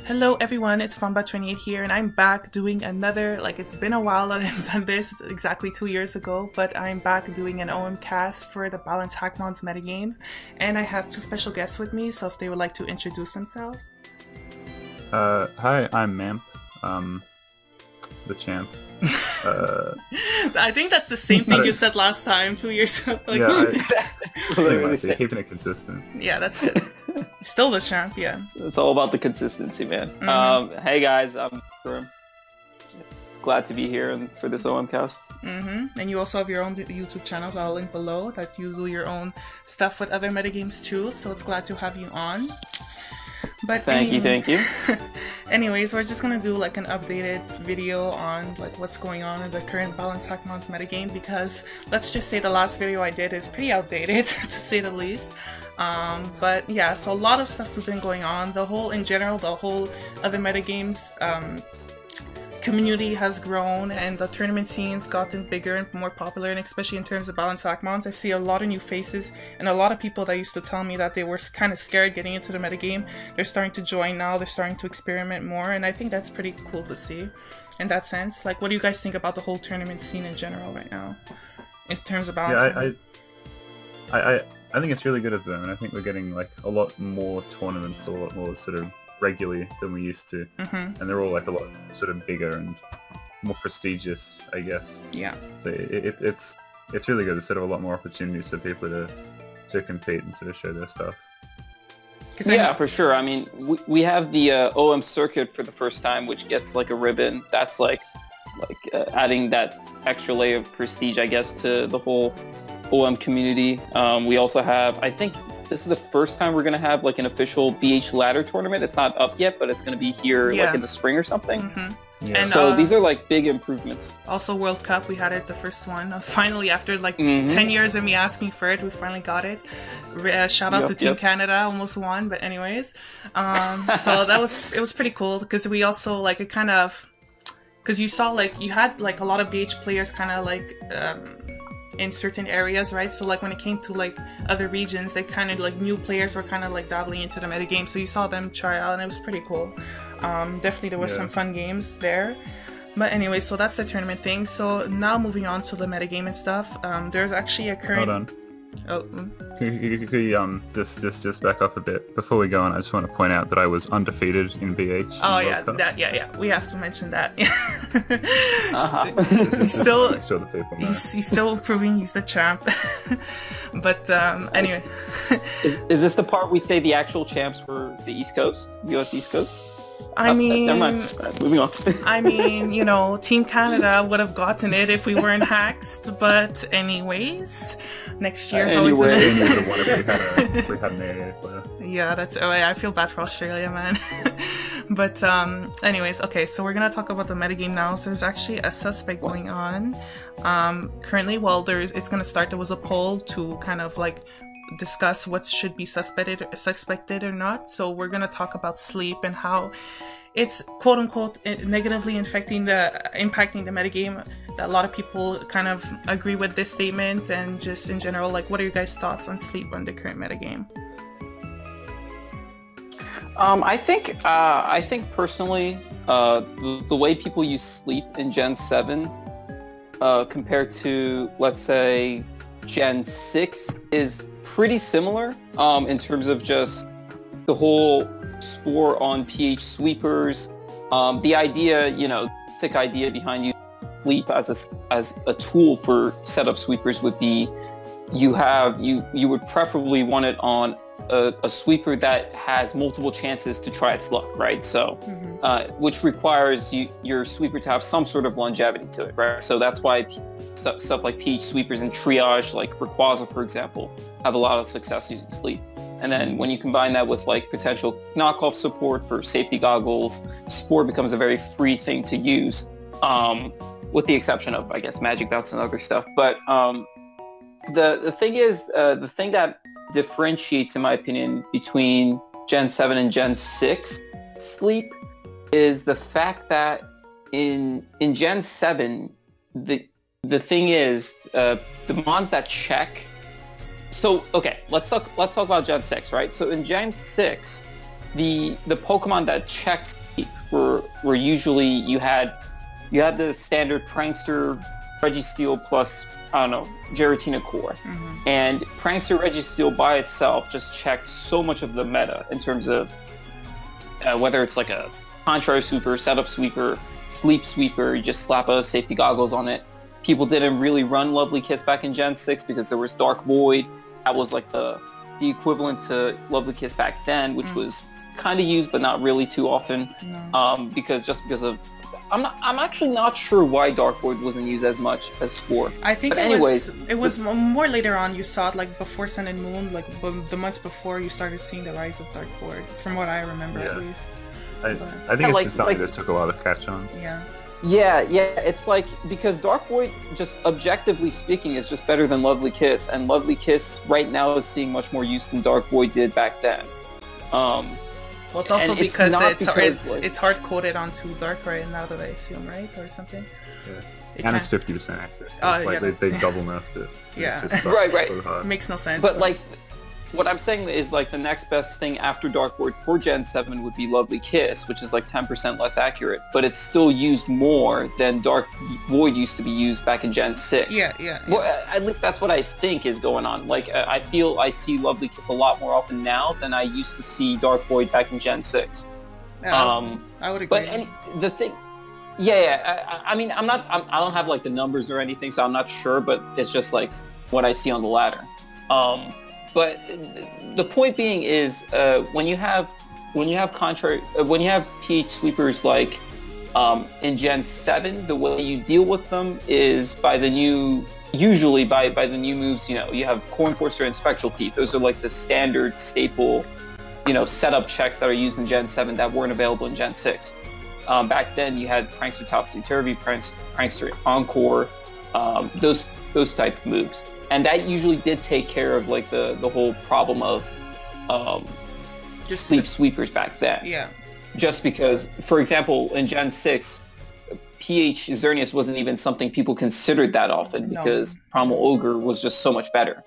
Hello everyone, it's Famba28 here, and I'm back doing another, it's been a while that I've done this, exactly 2 years ago, but I'm back doing an OMCast for the Balanced Hackmons metagames, and I have two special guests with me, so if they would like to introduce themselves. Hi, I'm Mamp, the champ. I think that's the same thing you said last time, 2 years ago. Keeping it consistent. Yeah, that's good. Still the champ, yeah. It's all about the consistency, man. Hey guys, I'm Morogrim. Glad to be here for this OMCast. And you also have your own YouTube channel that I'll link below, that you do your own stuff with other metagames too, so it's glad to have you on. But thank you. Anyways, we're just gonna do an updated video on what's going on in the current Balanced Hackmons metagame, because let's just say the last video I did is pretty outdated to say the least. But yeah, so a lot of stuff's been going on. The whole other metagames community has grown, and the tournament scene's gotten bigger and more popular, and especially in terms of Balanced Hackmons, I see a lot of new faces, and a lot of people that used to tell me that they were kind of scared getting into the metagame, they're starting to join now, they're starting to experiment more, and I think that's pretty cool to see in that sense. What do you guys think about the whole tournament scene in general right now, in terms of Balanced? Yeah, I think it's really good at the moment. I think we're getting a lot more tournaments, a lot more sort of regularly than we used to, and they're all a lot sort of bigger and more prestigious, I guess. Yeah. So it's really good to sort of a lot more opportunities for people to compete and sort of show their stuff. Yeah, for sure. I mean, we have the OM circuit for the first time, which gets a ribbon. That's adding that extra layer of prestige, I guess, to the whole OM community. We also have, I think this is the first time we're going to have an official BH ladder tournament. It's not up yet, but it's going to be here in the spring or something. Yeah. And, so these are big improvements. Also World Cup, we had it, the first one. Finally, after 10 years of me asking for it, we finally got it. Shout out to Team Canada, almost won, but anyways. So it was pretty cool, because we also because you saw you had a lot of BH players kind of in certain areas, right? So when it came to other regions, they kind of new players were kind of dabbling into the metagame, so you saw them try out, and it was pretty cool. Definitely there were some fun games there. But anyway, so that's the tournament thing. So now moving on to the metagame and stuff, there's actually a current... Hold on. Oh. Could you just back up a bit before we go on? I just want to point out that I was undefeated in BH. Oh yeah, we have to mention that. He's still proving he's the champ. But anyway, is this the part we say the actual champs were the East Coast, US East Coast? I mean, never mind. Moving on. I mean, Team Canada would have gotten it if we weren't hacked, but anyways, next year's always we had an area player. Yeah, I feel bad for Australia, man. But anyways, okay, so we're gonna talk about the metagame now. So there's actually a suspect going on. Currently, it's gonna start. There was a poll to kind of discuss what should be suspected or not. So we're gonna talk about sleep and how it's quote unquote negatively impacting the metagame. A lot of people kind of agree with this statement, and just in general, what are your guys' thoughts on sleep on the current metagame? I think personally, the way people use sleep in Gen 7 compared to, let's say, Gen 6 is pretty similar in terms of just the whole spore on PH sweepers. The idea, basic idea behind using sleep as a tool for setup sweepers would be you would preferably want it on a sweeper that has multiple chances to try its luck, right? So, which requires your sweeper to have some sort of longevity to it, right? So that's why stuff like PH sweepers and triage, like Rayquaza, for example, have a lot of success using sleep. And then when you combine that with potential knockoff support for safety goggles, Spore becomes a very free thing to use, with the exception of, I guess, Magic Bounce and other stuff. But the thing is, the thing that differentiates, in my opinion, between Gen 7 and Gen 6 sleep is the fact that in Gen 7, the thing is, the mons that check. So okay, let's talk about Gen 6, right? So in Gen 6, the Pokemon that checked sleep were usually you had the standard Prankster Registeel plus, I don't know, Giratina Core. And Prankster Registeel by itself just checked so much of the meta in terms of whether it's like a contrary sweeper, setup sweeper, sleep sweeper, you just slap a safety goggles on it. People didn't really run Lovely Kiss back in Gen 6 because there was Dark Void. That was like the equivalent to Lovely Kiss back then, which was kind of used but not really too often. Because of I'm actually not sure why Dark Void wasn't used as much as Spore. I think it was more later on. You saw it like before Sun and Moon, like the months before you started seeing the rise of Dark Void, from what I remember at least. I think it's just something that took a while to catch on. Yeah, it's like, because Dark Void, just objectively speaking, is just better than Lovely Kiss, and Lovely Kiss right now is seeing much more use than Dark Void did back then. Well, it's also because it's hard-coded onto Darkrai now that I assume, right? Or something? Yeah. And it's 50% accuracy. They double nerfed it. Yeah. It just right. So makes no sense. But like, what I'm saying is like the next best thing after Dark Void for Gen 7 would be Lovely Kiss, which is like 10% less accurate, but it's still used more than Dark Void used to be used back in Gen 6. Yeah. Well, at least that's what I think is going on. Like, I feel I see Lovely Kiss a lot more often now than I used to see Dark Void back in Gen 6. I would agree. But the thing... I mean, I don't have like the numbers or anything, so I'm not sure, but it's just like what I see on the ladder. But the point being is, when you have PH sweepers like in Gen 7, the way you deal with them is usually by the new moves. You know, you have Core Enforcer and Spectral Teeth. Those are like the standard staple, setup checks that are used in Gen 7 that weren't available in Gen 6. Back then, you had Prankster Topsy-Turvy, Prankster Encore, those type of moves. And that usually did take care of like the whole problem of sleep sweepers back then. Yeah. Just because, for example, in Gen 6, PH Xerneas wasn't even something people considered that often because Primal Ogre was just so much better.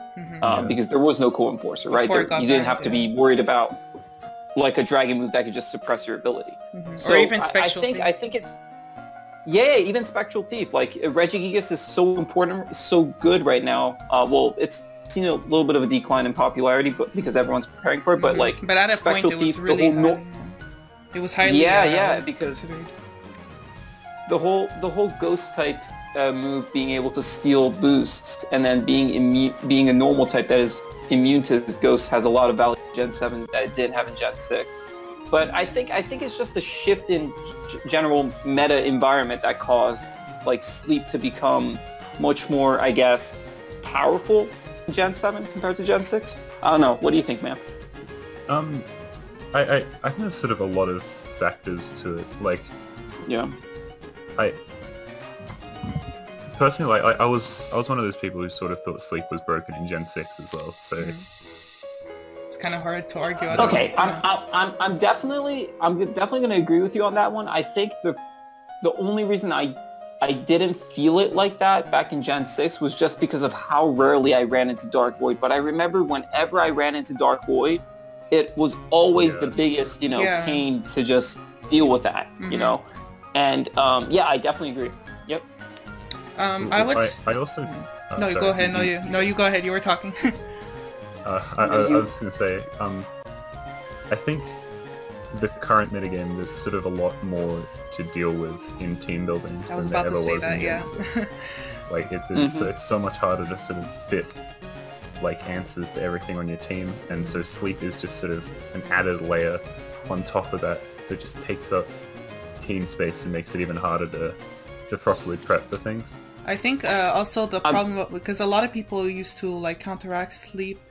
Because there was no Core Enforcer, right? You didn't have to be worried about like a dragon move that could just suppress your ability. So or even Spectral Thief. I think it's... Yeah, even Spectral Thief. Like, Regigigas is so important, so good right now. Well, it's seen a little bit of a decline in popularity, but because everyone's preparing for it. But like, but at a Spectral point, it was Thief, really it was highly because considered. the whole Ghost type move, being able to steal boosts, and then being a normal type that is immune to Ghosts, has a lot of value in Gen 7 that it didn't have in Gen 6. But I think it's just a shift in general meta environment that caused like Sleep to become much more, I guess, powerful in Gen 7 compared to Gen 6. I don't know. What do you think, man? I think there's sort of a lot of factors to it. Like, I personally, like, I was one of those people who sort of thought Sleep was broken in Gen 6 as well. So it's kind of hard to argue. Okay, I'm definitely going to agree with you on that one. I think the only reason I didn't feel it like that back in Gen 6 was just because of how rarely I ran into Dark Void. But I remember whenever I ran into Dark Void, it was always the biggest, pain to just deal with that, And I definitely agree. Yep. I also... no, you go ahead. No, you go ahead. You were talking. I was going to say, I think the current metagame, there's sort of a lot more to deal with in team building I was than there about ever to say was that, in Gen 6. Like, it's so much harder to sort of fit like answers to everything on your team, and so Sleep is just sort of an added layer on top of that just takes up team space and makes it even harder to properly prep for things. I think also the problem, because a lot of people used to like counteract Sleep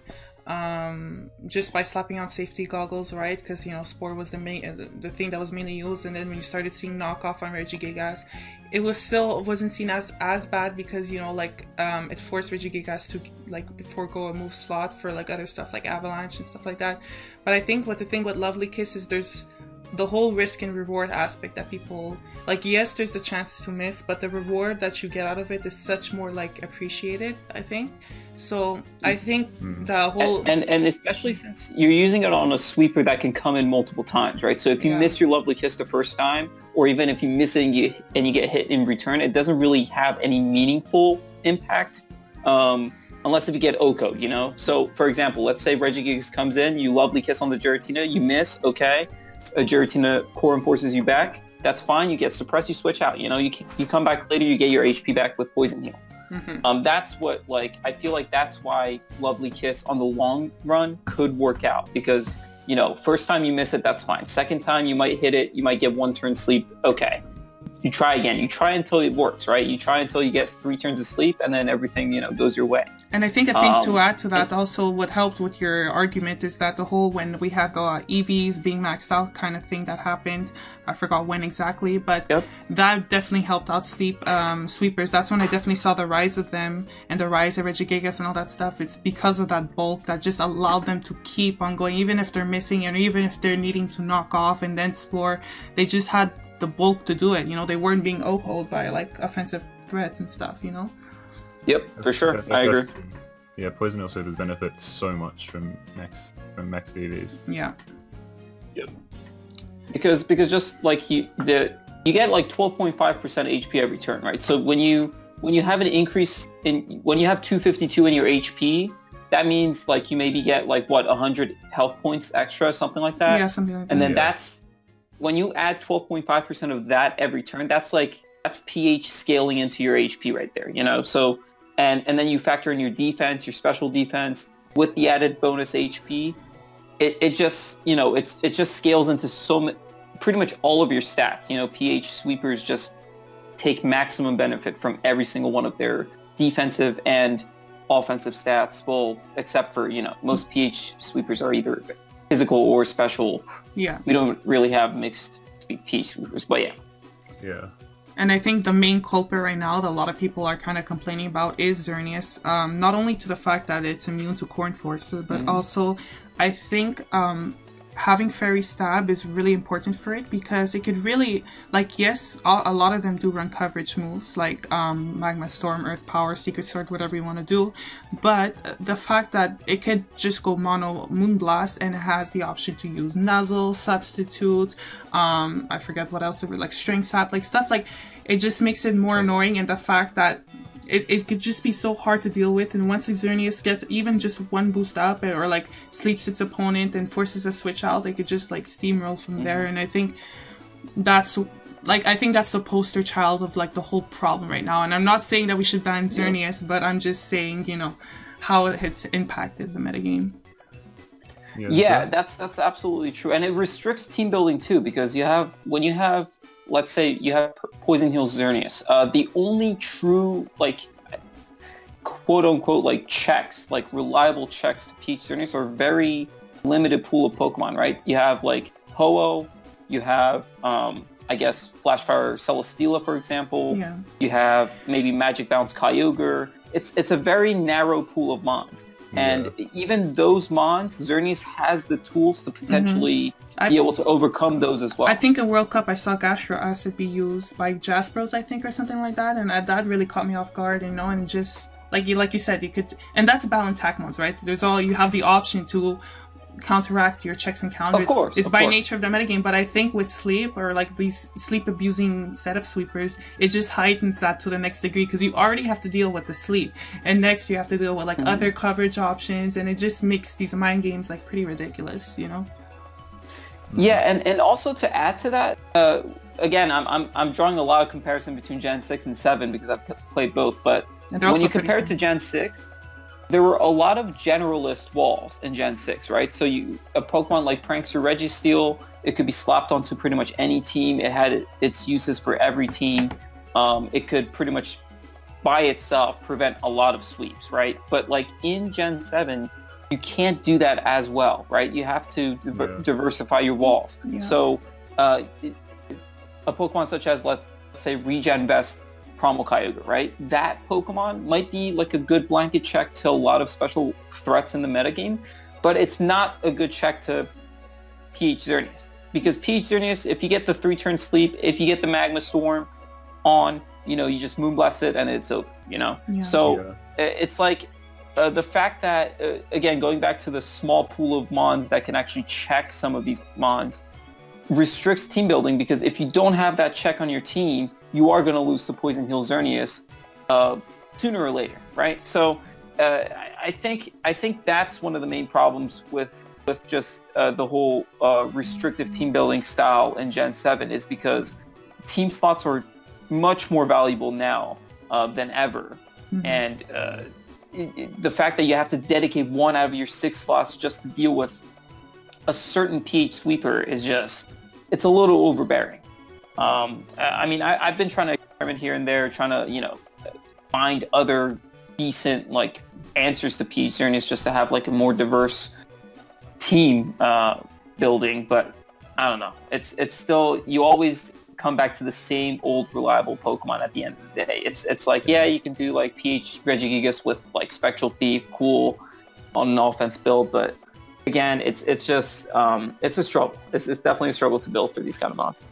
just by slapping on safety goggles, right? Because Spore was the thing that was mainly used, and then when you started seeing knockoff on Regigigas, it wasn't seen as bad because it forced Regigigas to like forego a move slot for like other stuff like Avalanche and stuff like that. But I think the thing with Lovely Kiss is there's the whole risk and reward aspect that people like, yes, there's the chances to miss, but the reward that you get out of it is such more like appreciated, I think. So I think the whole and especially since you're using it on a sweeper that can come in multiple times, right? So if you miss your Lovely Kiss the first time, or even if you miss it and you get hit in return, it doesn't really have any meaningful impact, unless if you get O-code, you know? So for example, let's say Regigigas comes in, you Lovely Kiss on the Giratina, you miss, okay, a Giratina core enforces you back, that's fine, you get suppressed, you switch out, you know, you come back later, you get your HP back with Poison Heal. That's what, like, I feel like that's why Lovely Kiss on the long run could work out, because, you know, first time you miss it, that's fine. Second time you might hit it, you might get 1 turn sleep, okay. You try again. You try until it works, right? You try until you get 3 turns of sleep, and then everything, you know, goes your way. And I think to add to that, also what helped with your argument is that the whole, when we had the EVs being maxed out kind of thing that happened, I forgot when exactly, but that definitely helped out sweepers. That's when I definitely saw the rise of them and the rise of Regigigas and all that stuff. It's because of that bulk that just allowed them to keep on going, even if they're missing and even if they're needing to knock off and then explore. They just had the bulk to do it, you know. They weren't being O-hold by like offensive threats and stuff, you know. Yep, for sure. I agree. Yeah, Poison also does benefit so much from max EVs. Yeah. Yep. Because just like you get like 12.5% HP every turn, right? So when you have an increase when you have 252 in your HP, that means like you maybe get like what, 100 health points extra, something like that. Yeah, something like that. And then that's when you add 12.5% of that every turn, that's pH scaling into your HP right there, you know? So, and then you factor in your defense, your special defense, with the added bonus HP, it just, you know, it just scales into pretty much all of your stats. You know, PH sweepers just take maximum benefit from every single one of their defensive and offensive stats, well, except for, you know, most PH sweepers are either physical or special. Yeah. We don't really have mixed PH sweepers, but yeah. Yeah. And I think the main culprit right now that a lot of people are kind of complaining about is Xerneas. Not only to the fact that it's immune to Core Enforcer, but also I think having Fairy Stab is really important for it, because it could really, like, yes, a lot of them do run coverage moves like Magma Storm, Earth Power, Secret Sword, whatever you want to do, but the fact that it could just go mono Moonblast and it has the option to use Nuzzle, Substitute, I forget what else, like String Sap, like stuff like, it just makes it more annoying, and the fact that it could just be so hard to deal with, and once Xerneas gets even just 1 boost up or like sleeps its opponent and forces a switch out, they could just like steamroll from there. And I think that's the poster child of like the whole problem right now. And I'm not saying that we should ban Xerneas, but I'm just saying, you know, how it has impacted the metagame. Yeah, that's absolutely true, and it restricts team building too, because when you have let's say you have Poison Heal Xerneas, the only true, like, quote-unquote, like, checks, like, reliable checks to peak Xerneas are very limited pool of Pokemon, right? You have, like, Ho-Oh, you have, I guess, Flashfire Celesteela, for example. Yeah. You have maybe Magic Bounce Kyogre. It's a very narrow pool of Mons. And even those Mons, Xerneas has the tools to potentially be able to overcome those as well. I think in World Cup I saw Gastro Acid be used by Jaspros, I think, or something like that, and that really caught me off guard, you know, and just, like you said, you could, and that's balanced Hackmons, right? You have the option to counteract your checks and counters. Of course, it's by nature of the metagame, but I think with sleep, or like these sleep abusing setup sweepers, it just heightens that to the next degree, because you already have to deal with the sleep, and next you have to deal with like other coverage options, and it just makes these mind games like pretty ridiculous, you know? Yeah, and also to add to that, again, I'm drawing a lot of comparison between Gen 6 and 7 because I've played both, but when you compare it to Gen 6, there were a lot of generalist walls in Gen 6, right? So a Pokemon like Prankster Registeel, it could be slapped onto pretty much any team. It had its uses for every team. It could pretty much by itself prevent a lot of sweeps, right? But like in Gen 7, you can't do that as well, right? You have to diversify your walls. Yeah. So a Pokemon such as, let's say, Regen Best Primal Kyogre, right? That Pokemon might be like a good blanket check to a lot of special threats in the metagame, but it's not a good check to PH Xerneas. because PH Xerneas, if you get the 3-turn sleep, if you get the Magma Storm on, you know, you just Moonblast it and it's over, you know? Yeah. So it's like the fact that, again, going back to the small pool of mons that can actually check some of these mons, restricts team building, because if you don't have that check on your team, you are going to lose to Poison Heal Xerneas sooner or later, right? So I think that's one of the main problems with just the whole restrictive team building style in Gen 7, is because team slots are much more valuable now than ever. Mm-hmm. And the fact that you have to dedicate 1 out of your 6 slots just to deal with a certain PH sweeper is just, it's a little overbearing. I mean, I've been trying to experiment here and there, trying to, you know, find other decent, like, answers to PH Xerneas just to have, like, a more diverse team building, but I don't know. It's still, you always come back to the same old reliable Pokemon at the end of the day. It's like, yeah, you can do like PH Regigigas with like Spectral Thief, cool, on an offense build, but again, it's just it's a struggle. It's definitely a struggle to build for these kind of mons.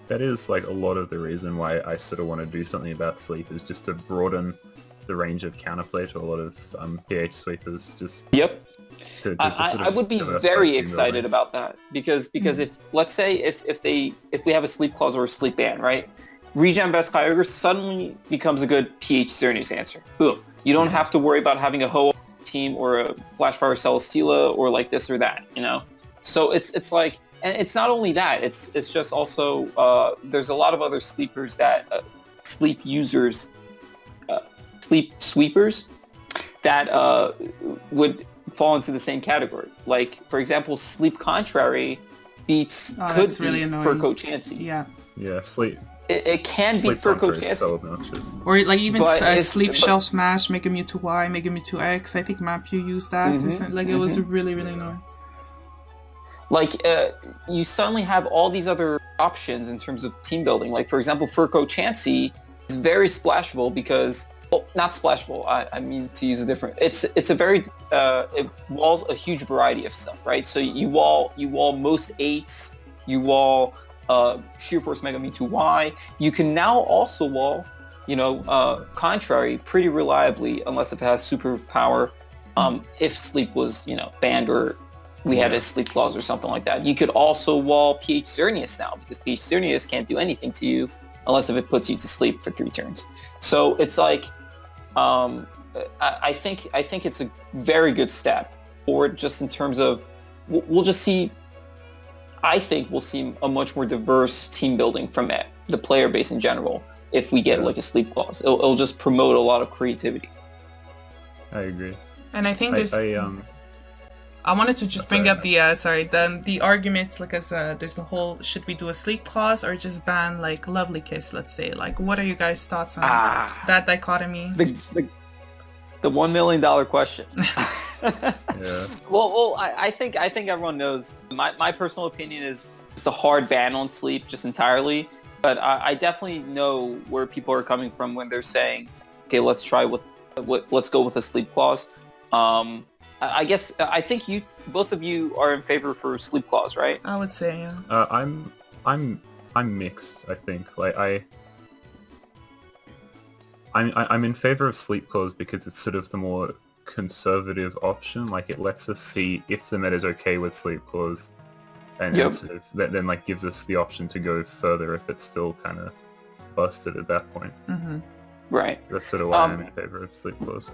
That is like a lot of the reason why I sort of want to do something about sleep, is just to broaden the range of counterplay to a lot of PH sweepers. Just yep. I would be very excited about that, because if, let's say, if we have a sleep clause or a sleep ban, right? Regen Best Kyogre suddenly becomes a good PH Xerneas answer. Boom. You don't have to worry about having a Ho team or a Flashfire Celesteela or like this or that, you know? So it's like, and it's not only that, it's just also, there's a lot of other sleepers that, sleep users, sleep sweepers that would fall into the same category. Like, for example, Sleep Contrary could beat really Furco Chansey. Yeah, sleep. It can beat Furco Chansey. So obnoxious. Or like even Sleep Shell Smash, Mega Mewtwo Y, Mega Mewtwo X. I think Mamp used that. Mm-hmm, like it was really, really annoying. Like, you suddenly have all these other options in terms of team building. Like, for example, Furco Chansey is very splashable because, well, not splashable. I mean to use a different. It's a very it walls a huge variety of stuff, right? So you wall most 8s. You wall Sheer Force Mega Mewtwo Y. You can now also wall, you know, Contrary pretty reliably, unless if it has superpower. If Sleep was, you know, banned, or we had a sleep clause or something like that. You could also wall PH Xerneas now, because PH Xerneas can't do anything to you unless if it puts you to sleep for 3 turns. So it's like, I think it's a very good step forward, just in terms of, we'll just see, I think we'll see a much more diverse team building from the player base in general if we get like a sleep clause. It'll just promote a lot of creativity. I agree. And I think I wanted to just bring up the argument, like, as there's the whole, should we do a sleep clause or just ban like Lovely Kiss, let's say. Like, what are you guys' thoughts on that dichotomy? The $1 million question. Yeah. Well, I think everyone knows. My personal opinion is it's a hard ban on sleep, just entirely. But I definitely know where people are coming from when they're saying, okay, let's go with a sleep clause. I guess I think both of you are in favor for sleep clause, right? I would say, yeah. I'm mixed. I think like I'm in favor of sleep clause because it's sort of the more conservative option. Like, it lets us see if the meta is okay with sleep clause, and it sort of then like gives us the option to go further if it's still kind of busted at that point. Mm-hmm. Right. That's sort of why I'm in favor of sleep clause.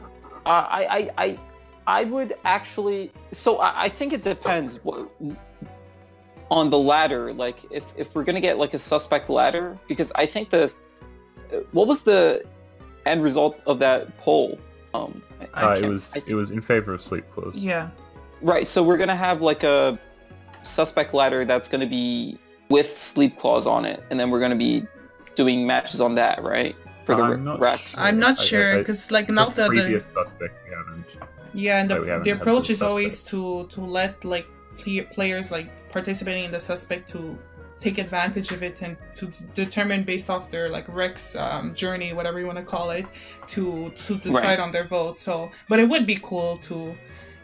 I would actually, so I think it depends on the ladder. Like, if we're gonna get like a suspect ladder, because I think what was the end result of that poll? It was in favor of sleep clause. Yeah. Right. So we're gonna have like a suspect ladder that's gonna be with sleep clause on it, and then we're gonna be doing matches on that, right? For the Rex. Sure. I'm not sure, because like now the previous suspect we haven't. Yeah, and the approach is always to let like players like participating in the suspect to take advantage of it and to determine based off their like Rex journey, whatever you want to call it, to decide on their vote. So, but it would be cool to,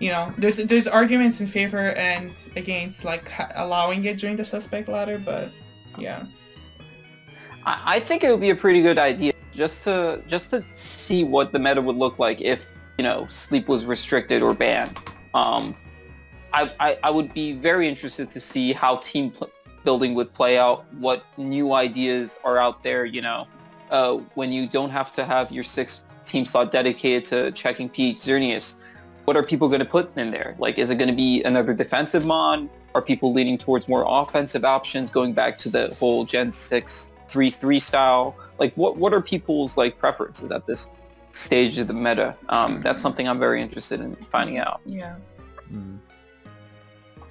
you know, there's arguments in favor and against like allowing it during the suspect ladder, but yeah. I think it would be a pretty good idea just to see what the meta would look like if, you know, sleep was restricted or banned. I would be very interested to see how building would play out, what new ideas are out there, you know, when you don't have to have your 6th team slot dedicated to checking PH Xerneas. What are people going to put in there? Like, is it going to be another defensive mon? Are people leaning towards more offensive options, going back to the whole Gen 6 3-3 style? Like, what are people's like preferences at this stage of the meta? That's something I'm very interested in finding out. Yeah.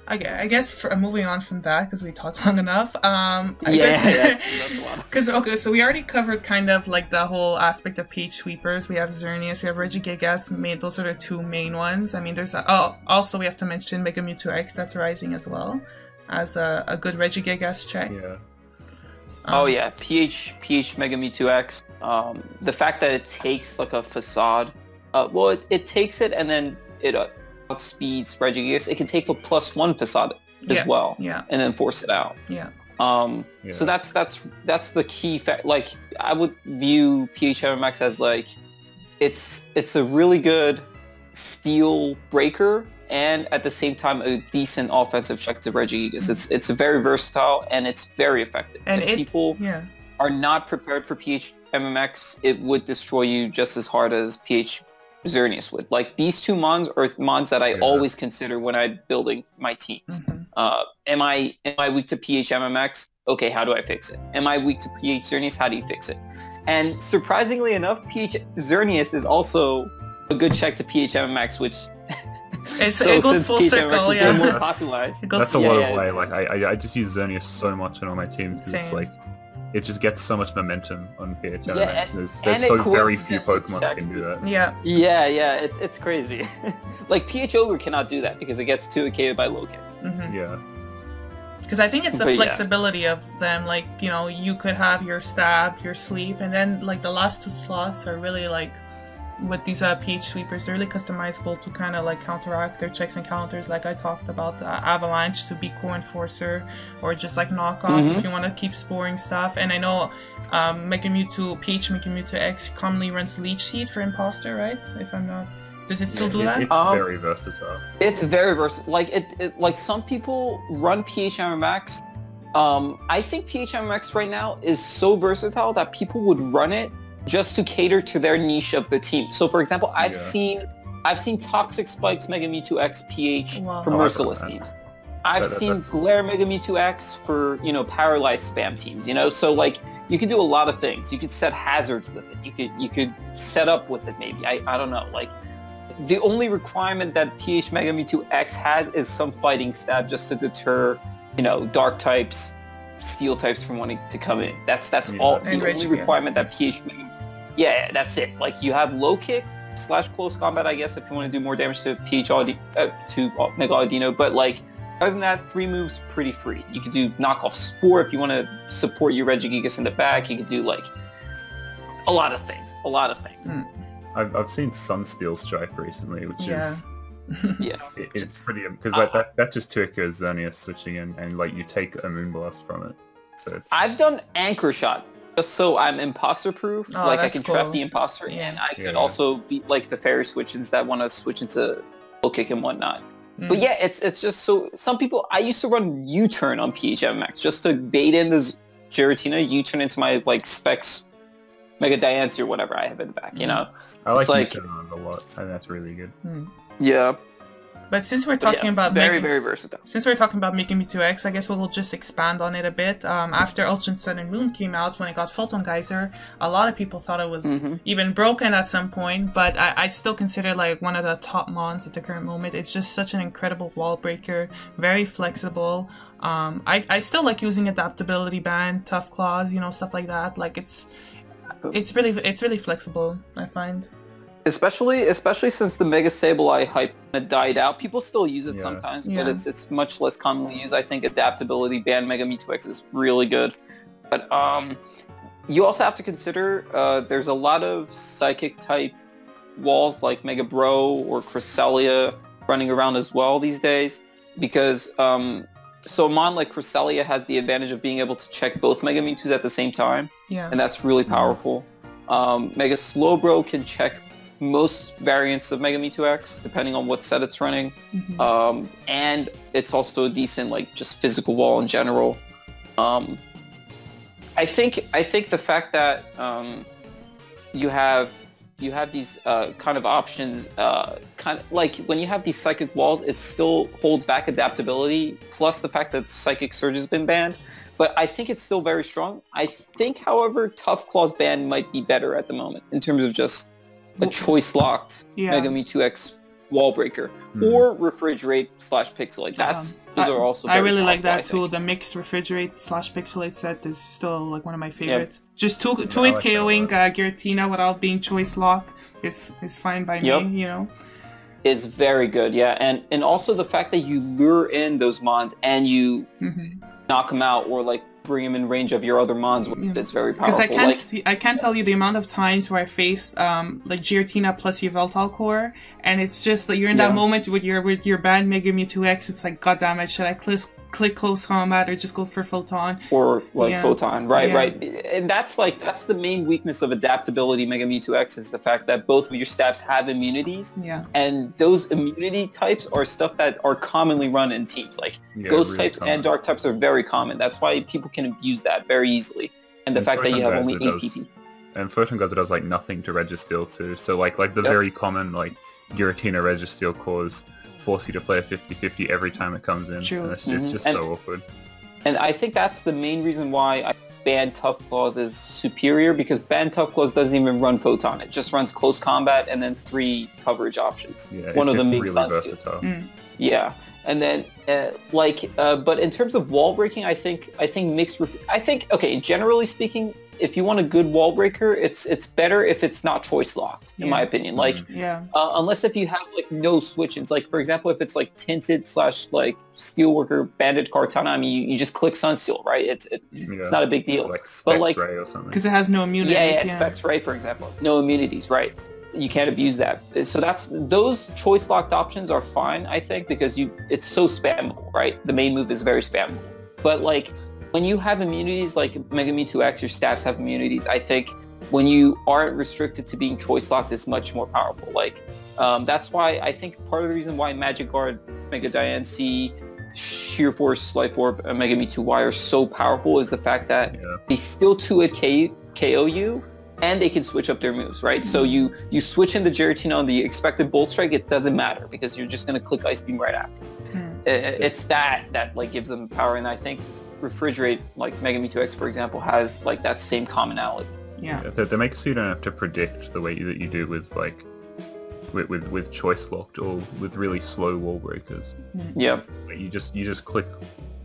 I guess moving on from that, because we talked long enough. That's a lot. Because okay, so we already covered kind of like the whole aspect of PH sweepers. We have Xerneas, we have Regigigas. Those are the 2 main ones. I mean, there's also we have to mention Mega Mewtwo X that's rising as well as a good Regigigas check. Yeah. Oh yeah, PH Mega Mewtwo X. The fact that it takes like a facade, well, it takes it and then it outspeeds Regigigas. It can take a +1 facade as well, and then force it out. So that's the key fact. Like, I would view PH MMX as like it's a really good steal breaker and at the same time a decent offensive check to Regigigas. It's very versatile and it's very effective. And if people are not prepared for PH MMX, it would destroy you just as hard as PH Xerneas would. Like, these 2 mons are mons that I always consider when I'm building my teams. Am I weak to PH MMX? Okay, how do I fix it? Am I weak to PH Xerneas? How do you fix it? And surprisingly enough, PH Xerneas is also a good check to PH MMX, which it goes full circle, is more popularized. That's a lot of way. Like, I just use Xerneas so much in all my teams because it's like it just gets so much momentum on PH MMX. There's so very few Pokemon that can do that. It's crazy. Like, PH Ogre cannot do that because it gets 2-KO'd by low kick. Yeah. Because I think it's the flexibility of them. Like, you know, you could have your stab, your sleep, and then like the last 2 slots are really like, with these PH sweepers, they're really customizable to kind of like counteract their checks and counters, like I talked about, Avalanche to be Co-Enforcer, or just like knockoff if you want to keep sporing stuff. And I know PH Mega Mewtwo X commonly runs Leech Seed for Imposter, right? If I'm not... Does it still do that? It's very versatile. It's very versatile. Like, like some people run PH MMX. I think PH MMX right now is so versatile that people would run it just to cater to their niche of the team. So, for example, I've seen Toxic Spikes Mega Mewtwo X PH for Merciless teams. I've seen Glare Mega Mewtwo X for, you know, Paralyzed spam teams, you know? So, like, you can do a lot of things. You could set hazards with it. You could set up with it, maybe. I don't know. Like, the only requirement that PH Mega Mewtwo X has is some fighting stab just to deter, you know, dark types, steel types from wanting to come in. That's all. The only requirement that PH Mega... Yeah, that's it. Like, you have low kick / close combat, I guess, if you want to do more damage to to Mega Audino. But like, other than that, 3 moves pretty free. You could do knockoff Spore if you want to support your Regigigas in the back. You could do like a lot of things. I've seen Sunsteel Strike recently, which is it's pretty, because that just took a Xerneas switching in, and like you take a Moonblast from it. So I've done Anchor Shot just so I'm imposter proof. Like, I can trap the imposter, and I could also be like the fairy switches that want to switch into low kick and whatnot. But yeah, it's just so, some people, I used to run U-turn on PH MMX just to bait in the Giratina, U-turn into my like Specs Mega Diancie or whatever I have in the back, you know? I like U-turn on a lot, and that's really good. Yeah. But since we're talking about very versatile. Since we're talking about Mega Mewtwo X, I guess we'll just expand on it a bit. After Ultra Sun and Moon came out, when it got Photon Geyser, a lot of people thought it was even broken at some point, but I'd still consider like one of the top mons at the current moment. It's just such an incredible wall breaker, very flexible. I still like using Adaptability Band, Tough Claws, you know, stuff like that. Like, it's really flexible, I find. Especially since the Mega Sableye hype had died out. People still use it sometimes, but it's much less commonly used. I think Adaptability Band Mega Mewtwo X is really good. But you also have to consider there's a lot of Psychic type walls like Mega Bro or Cresselia running around as well these days, because so a mon like Cresselia has the advantage of being able to check both Mega Mewtwo's at the same time, and that's really powerful. Mega Slowbro can check most variants of Mega Mewtwo X, depending on what set it's running, and it's also a decent like just physical wall in general. I think the fact that you have these kind of options, kind of like when you have these psychic walls, it still holds back adaptability, plus the fact that Psychic Surge has been banned. But I think it's still very strong. I think, however, Tough Claw's ban might be better at the moment in terms of just a choice-locked Mega Mewtwo X wall breaker or refrigerate/pixelate. Those are also very I really like powerful, that too. The mixed refrigerate/pixelate set is still like one of my favorites. Just two-hit KOing Giratina without being choice locked is fine by me, you know. Is very good, and also the fact that you lure in those mons and you knock them out or like bring them in range of your other mons is very powerful. Because I can't tell you the amount of times where I faced like Giratina plus Yveltal Core, and it's just like you're in that moment with your banned Mega Mewtwo X. It's like, God damn it, should I click close combat or just go for Photon? Or like Photon, right. And that's the main weakness of adaptability Mega Mewtwo X is the fact that both of your stabs have immunities. And those immunity types are stuff that are commonly run in teams. Like Ghost types and Dark types are very common. That's why people can abuse that very easily. And the fact that you have only 8 PP. And Photon Guards, it does like nothing to Registeel too. So like the very common like Giratina Registeel cores force you to play a 50-50 every time it comes in. True. And it's just so awkward. And I think that's the main reason why I ban Tough Claws is superior, because ban Tough Claws doesn't even run Photon. It just runs close combat and then 3 coverage options. One of them being really versatile. Yeah. And then but in terms of wall breaking, I think okay, generally speaking, if you want a good wall breaker, it's better if it's not choice locked, in my opinion. Like, unless if you have like no switch-ins, like for example, if it's like tinted / like Steelworker Banded Kartana, I mean, you just click Sunsteel, right? It's not a big deal. Like Specs but like, Ray or something. Because it has no immunities. Specs Ray, for example, no immunities, right? You can't abuse that. So those choice locked options are fine, I think, because it's so spammable, right? The main move is very spammable. But like when you have immunities like Mega Mewtwo X, your stabs have immunities. I think when you aren't restricted to being choice locked, is much more powerful. Like that's why I think part of the reason why Magic Guard, Mega Diancie, Sheer Force, Life Orb, and Mega Mewtwo Y are so powerful is the fact that they still 2-hit KO you, and they can switch up their moves, right? So you switch in the Giratina on the expected Bolt Strike, it doesn't matter because you're just going to click Ice Beam right after. It's that like gives them power, and I think Refrigerate, like Mega Mewtwo X, for example, has like that same commonality. They make it so you don't have to predict the way that you do with like with choice locked or with really slow wall breakers. Like you just click,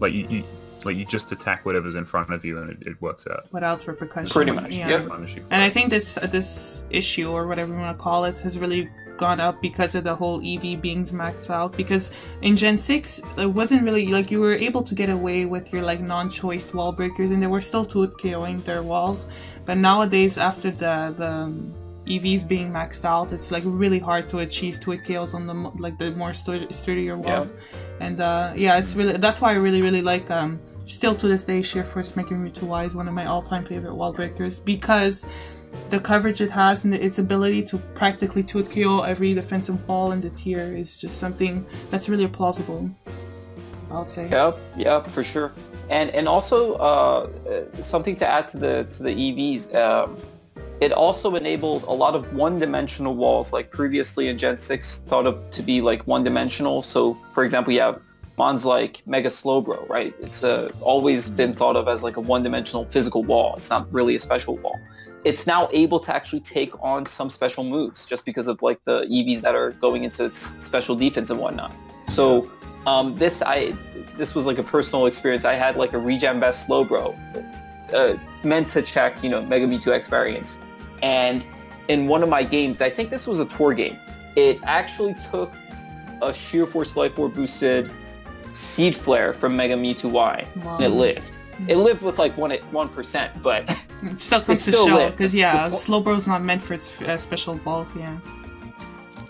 like you just attack whatever's in front of you and it works out. Without repercussion. Pretty much, And I think this issue, or whatever you want to call it, has really gone up because of the whole EV being maxed out. Because in Gen 6, it wasn't really, like, you were able to get away with your, like, non-choiced wall breakers, and they were still 2-hit KOing their walls. But nowadays, after the EVs being maxed out, it's, like, really hard to achieve 2-hit KOs on the more sturdier walls. And, it's really, that's why I really like, still to this day, Sheer Force Mega Mewtwo Y is one of my all-time favorite wall breakers, because the coverage it has and its ability to practically 2-hit KO every defensive wall in the tier is just something that's really plausible, I would say. Yeah, for sure. And also something to add to the EVs. It also enabled a lot of one-dimensional walls, like previously in Gen 6 thought of to be like one-dimensional. So, for example, you have mons like Mega Slowbro, right? It's always been thought of as like a one-dimensional physical wall. It's not really a special wall. It's now able to actually take on some special moves just because of like the EVs that are going into its special defense and whatnot. So this was like a personal experience. I had like a Regen Best Slowbro meant to check, Mega Mewtwo X variants. And in one of my games, I think this was a tour game, it actually took a Sheer Force Life Orb boosted Seed Flare from Mega Mewtwo Y, and it lived. It lived with like 1%, but it still comes to show, because Slowbro's not meant for its special bulk,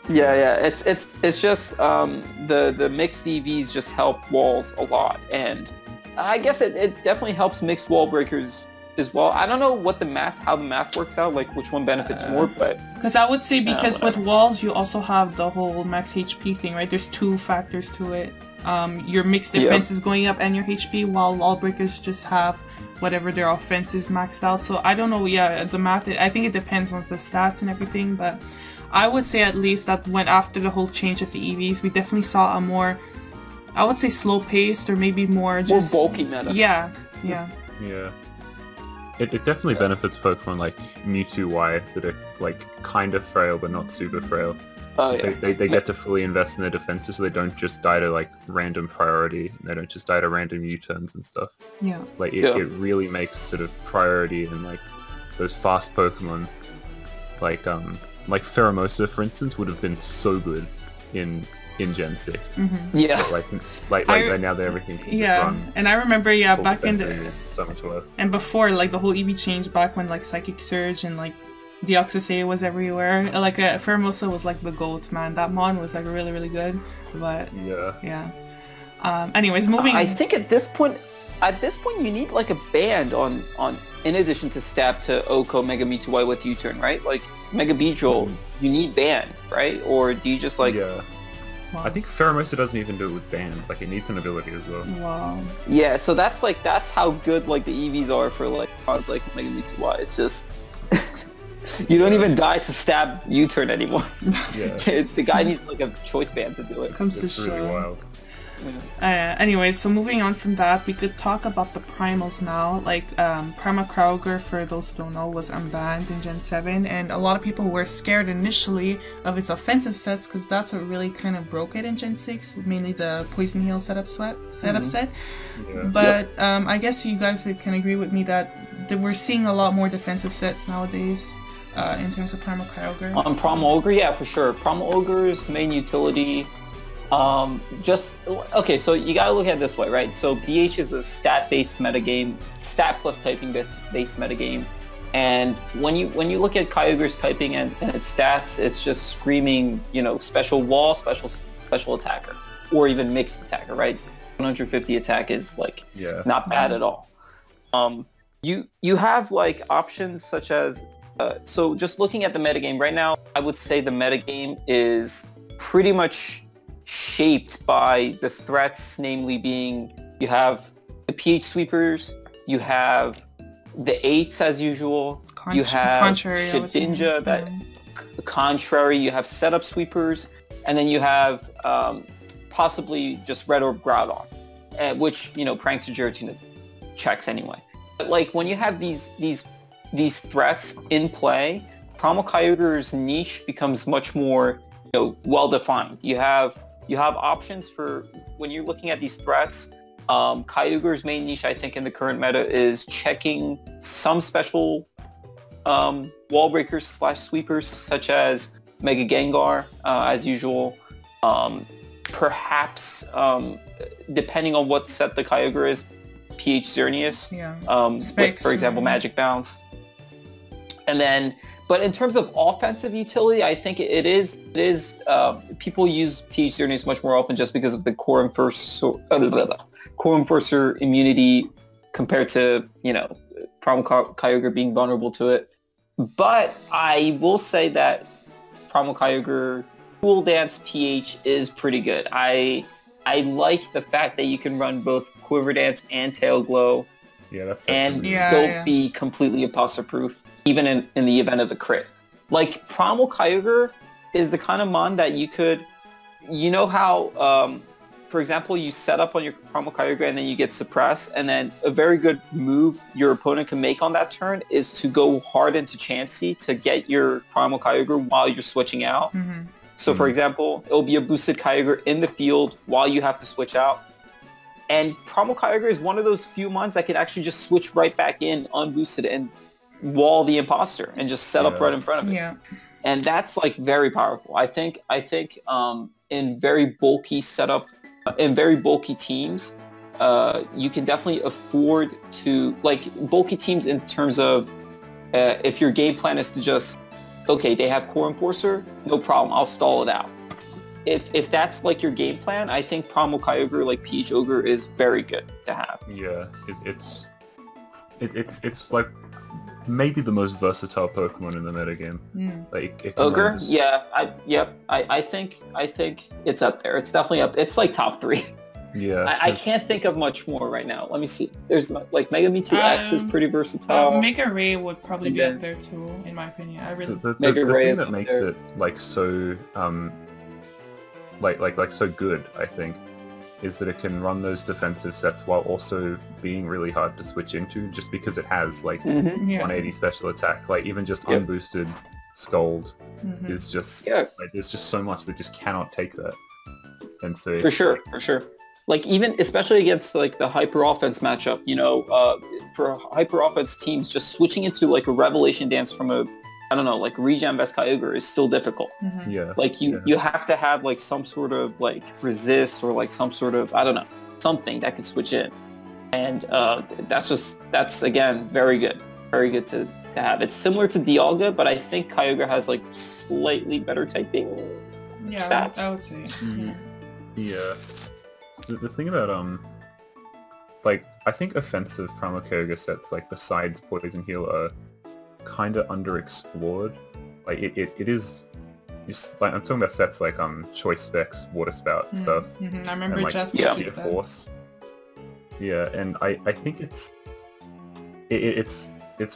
Yeah. It's just the mixed EVs just help walls a lot, and I guess it definitely helps mixed wall breakers as well. I don't know how the math works out, like which one benefits more, but because I would say because with walls you also have the whole max HP thing, right? There's two factors to it. Your mixed defense is going up and your HP, while wall breakers just have whatever their offense is maxed out. So I don't know, the math, I think it depends on the stats and everything, but I would say at least that when after the whole change of the EVs, we definitely saw a more, I would say slow paced or maybe more just... more bulky meta. Yeah. It definitely benefits Pokemon like Mewtwo Y that are like kind of frail but not super frail. They get to fully invest in their defenses, so they don't just die to like random priority. They don't just die to random U-turns and stuff. Yeah. Like it really makes sort of priority in like those fast Pokemon, like Pheromosa, for instance, would have been so good in Gen 6. Mm-hmm. Yeah. Like now that everything can just run. And I remember back in the so much less. And before like the whole EV change, back when like Psychic Surge and like Deoxysate was everywhere, like Pheromosa was like the GOAT, man. That mon was like really, really good. But anyways, moving. I think at this point you need like a band on in addition to stab to Oko Mega Mewtwo Y with U-turn, right? Like Mega Beedrill, you need band, right? Or do you just like? Yeah. Wow. I think Pheromosa doesn't even do it with band. Like it needs an ability as well. Wow. Yeah, so that's how good like the EVs are for like Mega Mewtwo Y. It's just you don't even die to stab U-turn anymore. Yeah. The guy needs like a choice band to do it. It's really wild. Anyways, so moving on from that, we could talk about the primals now. Like, Primal, for those who don't know, was unbanned in Gen 7, and a lot of people were scared initially of its offensive sets, because that's what really kind of broke it in Gen 6, mainly the Poison Heal setup set. Yeah. But I guess you guys can agree with me that we're seeing a lot more defensive sets nowadays. In terms of Primal Kyogre. On Primal Ogre, yeah, for sure. Primal Ogre's main utility, okay, so you gotta look at it this way, right? So BH is a stat-based metagame, stat plus typing-based metagame, and when you look at Kyogre's typing and its stats, it's just screaming, special wall, special attacker, or even mixed attacker, right? 150 attack is like not bad at all. You have like options such as so just looking at the metagame right now, I would say the metagame is pretty much shaped by the threats, namely being you have the PH sweepers, you have the 8s as usual, you have Shedinja, contrary, you have setup sweepers, and then you have possibly just Red Orb Groudon, which, Prankster Giratina checks anyway. But like when you have these threats in play, Primal Kyogre's niche becomes much more well defined. You have options for when you're looking at these threats. Kyogre's main niche, I think, in the current meta is checking some special wall breakers / sweepers, such as Mega Gengar, as usual. Perhaps, depending on what set the Kyogre is, PH Xerneas, with, for example, Magic Bounce. And then, but in terms of offensive utility, I think it is people use PH Xerneas much more often just because of the Core Enforcer immunity compared to, Primal Kyogre being vulnerable to it. But I will say that Primal Kyogre Cool Dance PH is pretty good. I like the fact that you can run both Quiver Dance and Tail Glow, and still be completely imposter proof, even in the event of a crit. Like Primal Kyogre is the kind of mon that you could, how, for example, you set up on your Primal Kyogre and then you get suppressed, and then a very good move your opponent can make on that turn is to go hard into Chansey to get your Primal Kyogre while you're switching out. Mm-hmm. So for example, it'll be a boosted Kyogre in the field while you have to switch out. And Primal Kyogre is one of those few mons that can actually just switch right back in unboosted and wall the imposter and just set up right in front of it. Yeah. And that's like very powerful. I think in very bulky setup, in very bulky teams, you can definitely afford to, like bulky teams in terms of if your game plan is to just okay, they have Core Enforcer, no problem, I'll stall it out. If that's like your game plan, I think Primal Kyogre, like Peach Ogre, is very good to have. Yeah, it's like maybe the most versatile Pokemon in the metagame. Like it Ogre, runs... yeah, I think it's up there. It's definitely up. It's like top 3. Yeah, I can't think of much more right now. Let me see. There's like Mega Mewtwo X is pretty versatile. Mega Ray would probably be up there too, in my opinion. I really the Ray thing that makes it like so like so good, I think, is that it can run those defensive sets while also being really hard to switch into, just because it has like 180 special attack. Like even just unboosted Scold is just like there's just so much that just cannot take that. And so for sure. Like even especially against like the hyper offense matchup, you know, for hyper offense teams, just switching into like a Revelation Dance from a, I don't know, like Regen Vest Kyogre is still difficult. Yeah. Like you have to have like some sort of like resist or like some sort of, I don't know, something that can switch in. And that's again very good to have. It's similar to Dialga, but I think Kyogre has like slightly better typing stats. I would say. Yeah. The thing about like I think offensive Primal Kyogre sets, like besides Poison Heal, are kind of underexplored. Like it is just like I'm talking about sets like Choice Specs, Water Spout stuff. I remember and, like, just Sheer Force. Yeah, and I think it's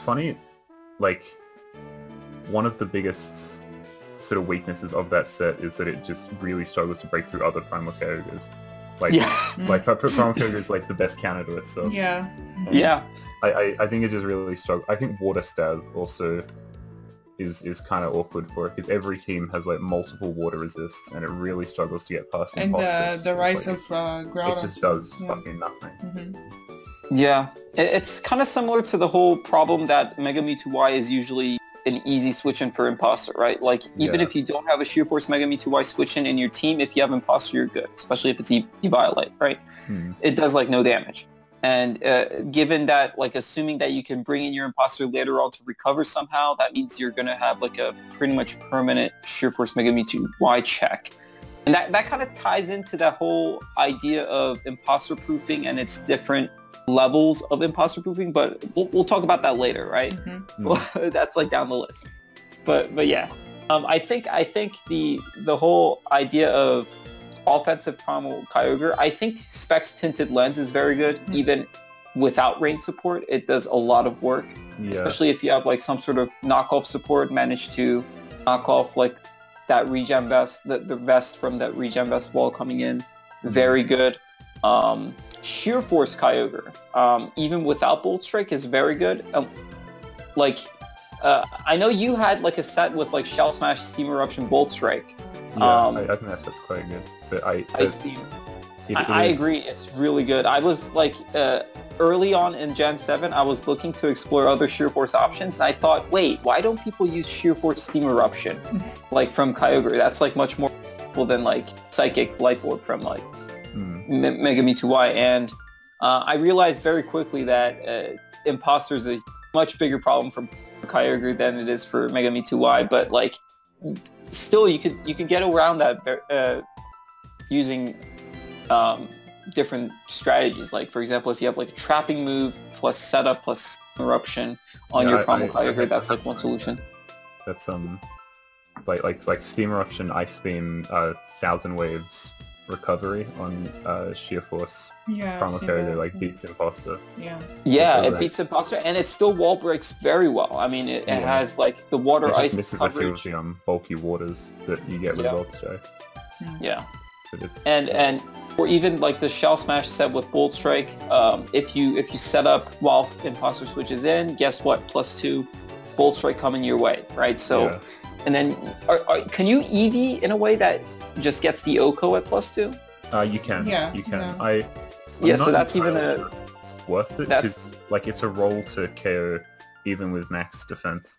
funny. Like one of the biggest sort of weaknesses of that set is that it just really struggles to break through other Primal Kyogres. Like, like Primal Kyogre is like the best counter to itself. Yeah. I think it just really struggles. I think Water Stab also is kind of awkward for it, because every team has like multiple water resists, and it really struggles to get past. And the rise of Groudon. It just does fucking nothing. Yeah, it's kind of similar to the whole problem that Mega Mewtwo Y is usually an easy switch in for Imposter, right? Like even if you don't have a Sheer Force Mega Mewtwo Y switch in your team, if you have Imposter, you're good, especially if it's Eviolite, right? It does like no damage. And given that, like assuming that you can bring in your Imposter later on to recover somehow, that means you're going to have like a pretty much permanent Sheer Force Mega Mewtwo Y check. And that kind of ties into that whole idea of imposter proofing and its different levels of imposter proofing, but we'll talk about that later, right? That's like down the list. But yeah, I think the whole idea of offensive Primal Kyogre, I think Specs Tinted Lens is very good. Even without range support, it does a lot of work, especially if you have like some sort of knockoff support, manage to knock off like that Regen Vest, the vest from that Regen Vest wall coming in. Very good. Sheer Force Kyogre, even without Bolt Strike, is very good. I know you had like a set with like Shell Smash, Steam Eruption, Bolt Strike. I think that's quite good. But Ice Beam. I agree, it's really good. I was like, early on in Gen 7, I was looking to explore other Sheer Force options, and I thought, wait, why don't people use Sheer Force Steam Eruption, like from Kyogre? That's like much more cool than like Psychic Life Orb from like Mega Mewtwo Y, and I realized very quickly that Imposter is a much bigger problem for Kyogre than it is for Mega Mewtwo Y, but like still you can get around that using different strategies. Like for example, if you have like a trapping move plus setup plus eruption on your Primal Kyogre, that's like one solution. That's like Steam Eruption, Ice Beam, Thousand Waves recovery on Sheer Force. Primal Kyogre like beats Imposter. It beats Imposter, and it still wall breaks very well. I mean, it has like the water ice misses coverage. a few of the bulky waters that you get with Bolt Strike. And or even like the Shell Smash set with Bolt Strike, if you set up while Imposter switches in, guess what? +2 Bolt Strike coming your way, right? So, and then can you EV in a way that just gets the OHKO at +2? You can. You can. So that's even worth it. That's like it's a roll to KO even with max defense.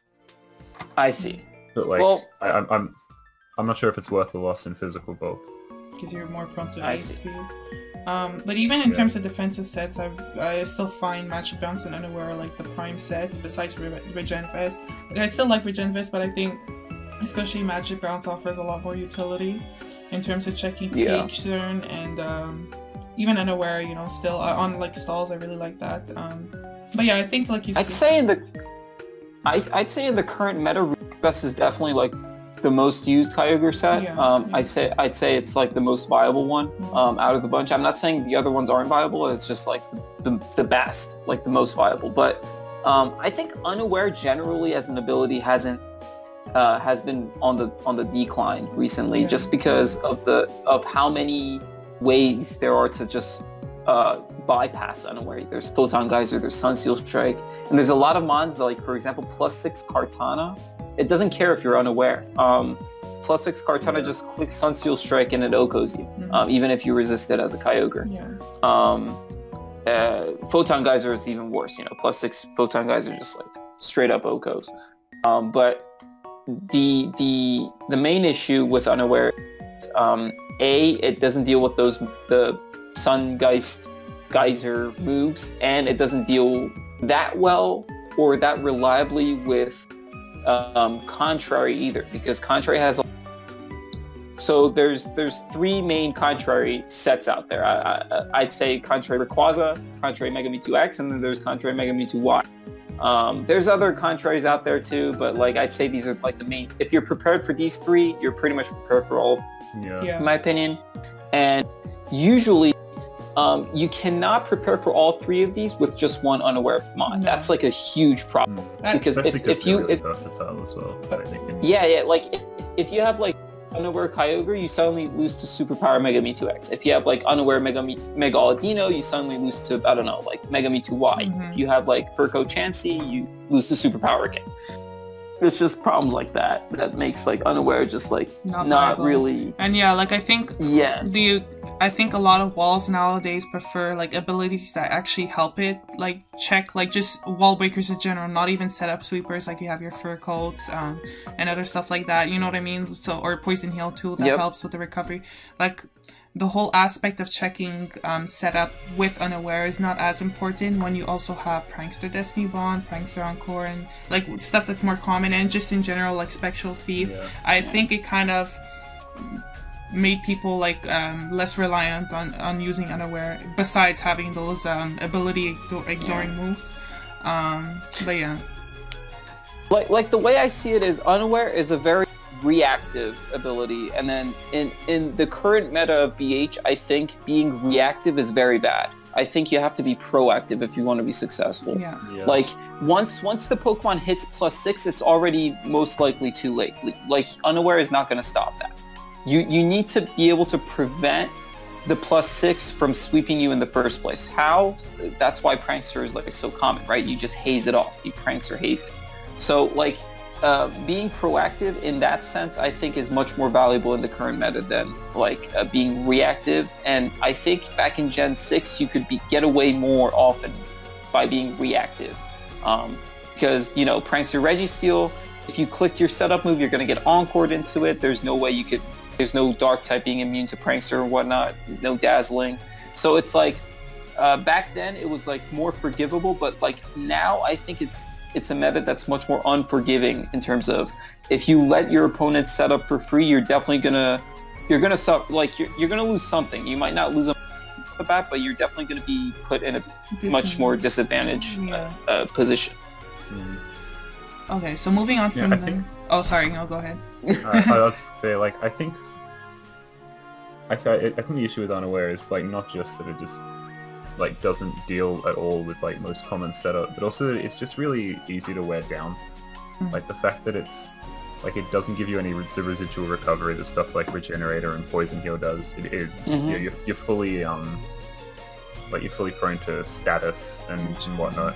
I see. But like, I'm not sure if it's worth the loss in physical bulk. Because you're more prone to speed. But even in terms of defensive sets, I still find Magic Bounce and Unaware like the prime sets besides Regen Vest. Like, I still like Regen Vest, but I think especially Magic Bounce offers a lot more utility in terms of checking pH turn and even unaware, you know, still on like stalls. I really like that. But yeah, I think like you I'd say in the current meta, Best is definitely like the most used Kyogre set. I'd say it's like the most viable one out of the bunch. I'm not saying the other ones aren't viable. It's just like the best, like the most viable. But I think Unaware generally as an ability has been on the decline recently, just because of how many ways there are to just bypass Unaware. There's Photon Geyser, there's Sunseal Strike, and there's a lot of mons like, for example, +6 Kartana. It doesn't care if you're unaware. +6 Kartana just clicks Sunseal Strike and it OHKOs you, even if you resist it as a Kyogre. Photon Geyser is even worse, you know, +6 Photon Geyser just like straight up OHKOs. But the main issue with Unaware is, it doesn't deal with the Sungeist Geyser moves, and it doesn't deal that well or that reliably with Contrary either, because Contrary has so there's 3 main Contrary sets out there. I'd say Contrary Rayquaza, Contrary Mega Mewtwo X, and then there's Contrary Mega Mewtwo Y. There's other Contraries out there too, but like I'd say these are like the main. If you're prepared for these 3, you're pretty much prepared for all, in my opinion. And usually you cannot prepare for all 3 of these with just one Unaware mon. That's like a huge problem, because if you versatile as well. Like if you have like Unaware Kyogre, you suddenly lose to Superpower Mega Mewtwo X. If you have like Unaware Mega Aladino, you suddenly lose to, I don't know, like Mega Mewtwo Y. If you have like Furco Chansey, you lose to Superpower again. It's just problems like that makes like Unaware just like not really. And like I think I think a lot of walls nowadays prefer like abilities that actually help it, like check, like just wall breakers in general, not even setup sweepers, like you have your fur coats and other stuff like that, you know what I mean? So, or poison heal too, that helps with the recovery. Like the whole aspect of checking setup with Unaware is not as important when you also have Prankster Destiny Bond, Prankster Encore, and like stuff that's more common, and just in general like Spectral Thief. I think it kind of made people like less reliant on using Unaware, besides having those ability ignoring moves. But yeah, like the way I see it is Unaware is a very reactive ability, and then in the current meta of BH, I think being reactive is very bad. I think you have to be proactive if you want to be successful. Like once the Pokemon hits +6, it's already most likely too late. Like Unaware is not going to stop that. You need to be able to prevent the +6 from sweeping you in the first place. How? That's why Prankster is like so common, right? You just haze it off. You Prankster haze it. So like being proactive in that sense, I think is much more valuable in the current meta than like being reactive. And I think back in Gen 6, you could get away more often by being reactive. Because, you know, Prankster Registeel, if you clicked your setup move, you're going to get encored into it. There's no way you could. There's no Dark type being immune to Prankster or whatnot, no Dazzling. So it's like, back then it was like more forgivable, but like now I think it's a meta that's much more unforgiving in terms of if you let your opponent set up for free, you're definitely gonna lose something. You might not lose a the bat, but you're definitely gonna be put in a much more disadvantaged position. Okay, so moving on from them. Oh, sorry, no, go ahead. I was say, like, I think the issue with Unaware is like not just that it just like doesn't deal at all with like most common setup, but also that it's just really easy to wear down. Like the fact that it's like it doesn't give you any the residual recovery that stuff like Regenerator and Poison Heal does. You're fully like you're fully prone to status and whatnot.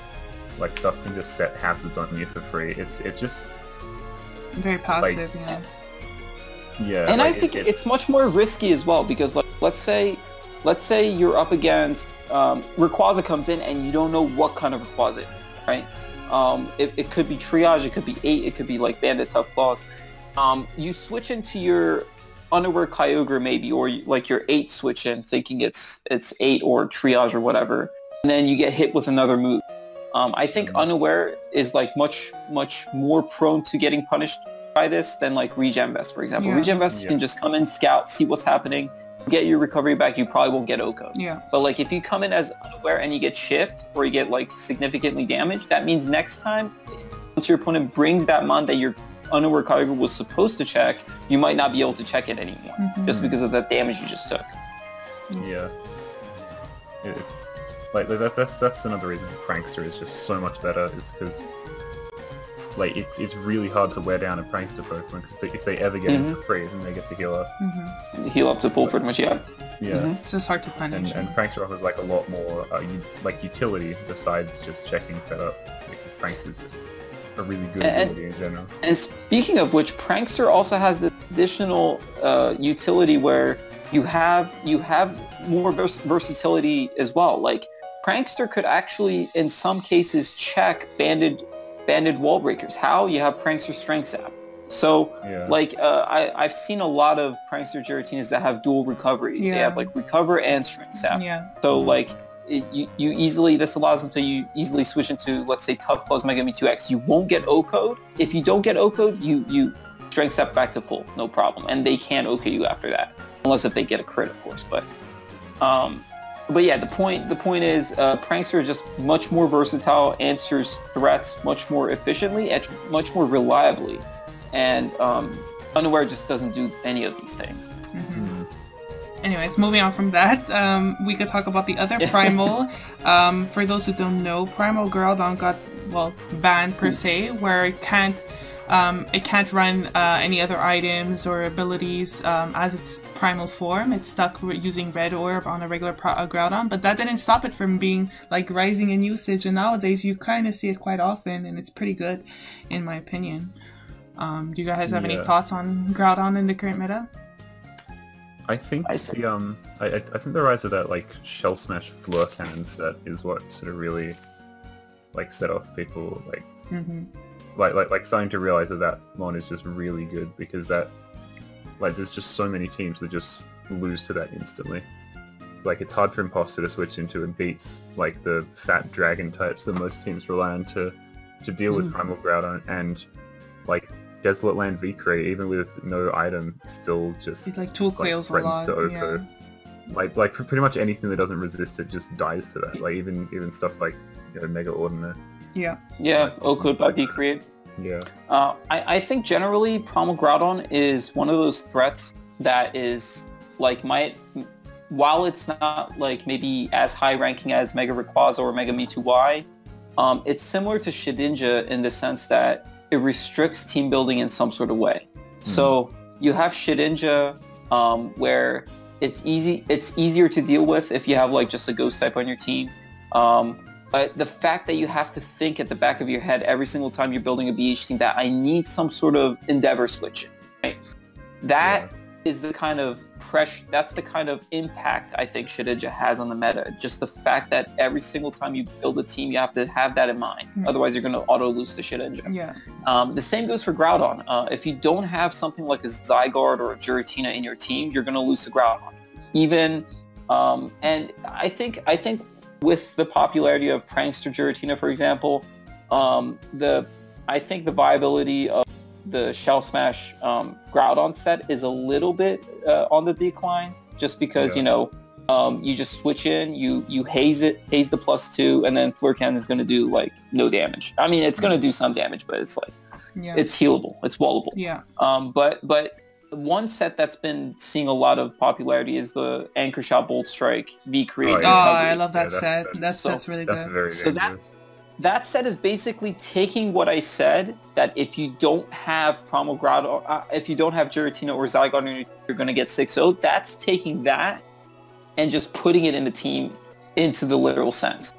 Like stuff can just set hazards on you for free. It's just very passive, like, and like, I think it's much more risky as well, because like let's say you're up against Rayquaza comes in and you don't know what kind of Rayquaza, right? It could be Triage, it could be 8, it could be like Bandit Tough Claws. You switch into your Unaware Kyogre maybe, or like your 8 switch in thinking it's 8 or Triage or whatever, and then you get hit with another move. I think Unaware is like much more prone to getting punished try this than like Regen Vest, for example. Yeah. Regen Vest can just come in, scout, see what's happening, get your recovery back. You probably won't get OCO. Yeah. But like if you come in as unaware and you get shift or you get like significantly damaged, that means next time, once your opponent brings that mon that your unaware card was supposed to check, you might not be able to check it anymore just because of that damage you just took. Yeah. It's like that's another reason Prankster is just so much better, is because like it's really hard to wear down a Prankster Pokemon, because if they ever get into freeze, then they get to heal up. Heal up to full pretty much, yeah. Yeah. It's just hard to punish. And Prankster offers like a lot more utility besides just checking setup. Like, Prankster is just a really good ability in general. And speaking of which, Prankster also has the additional utility where you have more versatility as well. Like Prankster could actually, in some cases, check banded wall breakers. How? You have Prankster Strength Sap. So, like, I've seen a lot of Prankster Giratinas that have dual recovery. They have like recover and Strength Sap. So, like, you easily, this allows them to easily switch into, let's say, Tough Plus Mega Me 2X. You won't get O-Code. If you don't get O-Code, you Strength Sap back to full, no problem. And they can OK you after that, unless if they get a crit, of course. But yeah, the point is Prankster is just much more versatile, answers threats much more efficiently, and much more reliably, and Unaware just doesn't do any of these things. Anyways, moving on from that, we could talk about the other Primal. For those who don't know, Primal Groudon got, well, banned per se, where it can't run any other items or abilities as its primal form. It's stuck using Red Orb on a regular Groudon, but that didn't stop it from being like rising in usage, and nowadays you kind of see it quite often, and it's pretty good in my opinion. Do you guys have any thoughts on Groudon in the current meta? I think I think the rise of that like Shell Smash Floor Cannon set is what sort of really like set off people like starting to realize that mon is just really good, because that like there's just so many teams that just lose to that instantly. Like it's hard for Imposter to switch into and beat like the fat dragon types that most teams rely on to deal with Primal Groudon, and like Desolate Land V-Create, even with no item, still just it like tool quails a lot. To OPO. Like pretty much anything that doesn't resist it just dies to that. Like even stuff like Mega Ordinary. O-Code by V-Create. I think generally Primal Groudon is one of those threats that is like while it's not like maybe as high ranking as Mega Rayquaza or Mega Mewtwo, it's similar to Shedinja in the sense that it restricts team building in some sort of way. So you have Shedinja where it's easier to deal with if you have like just a ghost type on your team. But the fact that you have to think at the back of your head every single time you're building a BH team that I need some sort of Endeavor switch, right? That is the kind of pressure, that's the kind of impact I think Shedinja has on the meta. Just the fact that every single time you build a team, you have to have that in mind. Otherwise, you're going to auto-lose to Shedinja. The same goes for Groudon. If you don't have something like a Zygarde or a Giratina in your team, you're going to lose to Groudon. And I think with the popularity of Prankster Giratina, for example, I think the viability of the Shell Smash Groudon set is a little bit on the decline, just because you just switch in, you haze the +2, and then Flurcan is going to do like no damage. I mean, it's going to do some damage, but it's like it's healable, it's wallable. But one set that's been seeing a lot of popularity is the Anchor Shot Bolt Strike V-Create. I love that set. That's really good. That's very so that set is basically taking what I said, that if you don't have Primal Groudon, if you don't have Giratina or Zygarde, you're going to get 6-0. That's taking that and just putting it in the team into the literal sense.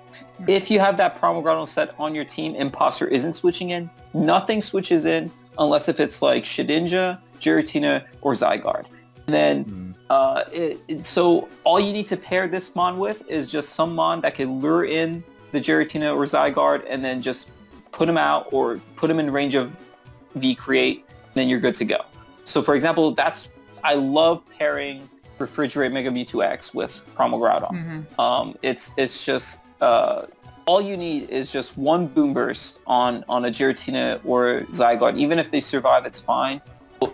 If you have that Primal Groudon set on your team, Imposter isn't switching in. Nothing switches in unless if it's like Shedinja, Giratina, or Zygarde. And then, so all you need to pair this mon with is just some mon that can lure in the Giratina or Zygarde, and then just put them out or put them in range of V-Create, then you're good to go. So for example, I love pairing Refrigerate Mega Mewtwo X with Primal Groudon. It's just all you need is just one boom burst on a Giratina or Zygarde. Even if they survive, it's fine.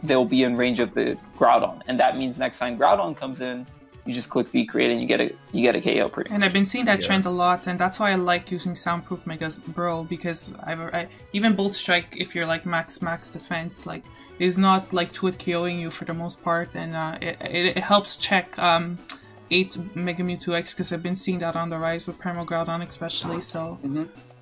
They'll be in range of the Groudon, and that means next time Groudon comes in, you just click V create and you get a KO pretty much. And I've been seeing that trend a lot, and that's why I like using Soundproof Mega Bro, because even Bolt Strike, if you're like max defense, like is not like 2-hit KOing you for the most part, and it helps check 8 Mega Mewtwo X, because I've been seeing that on the rise with Primal Groudon especially, so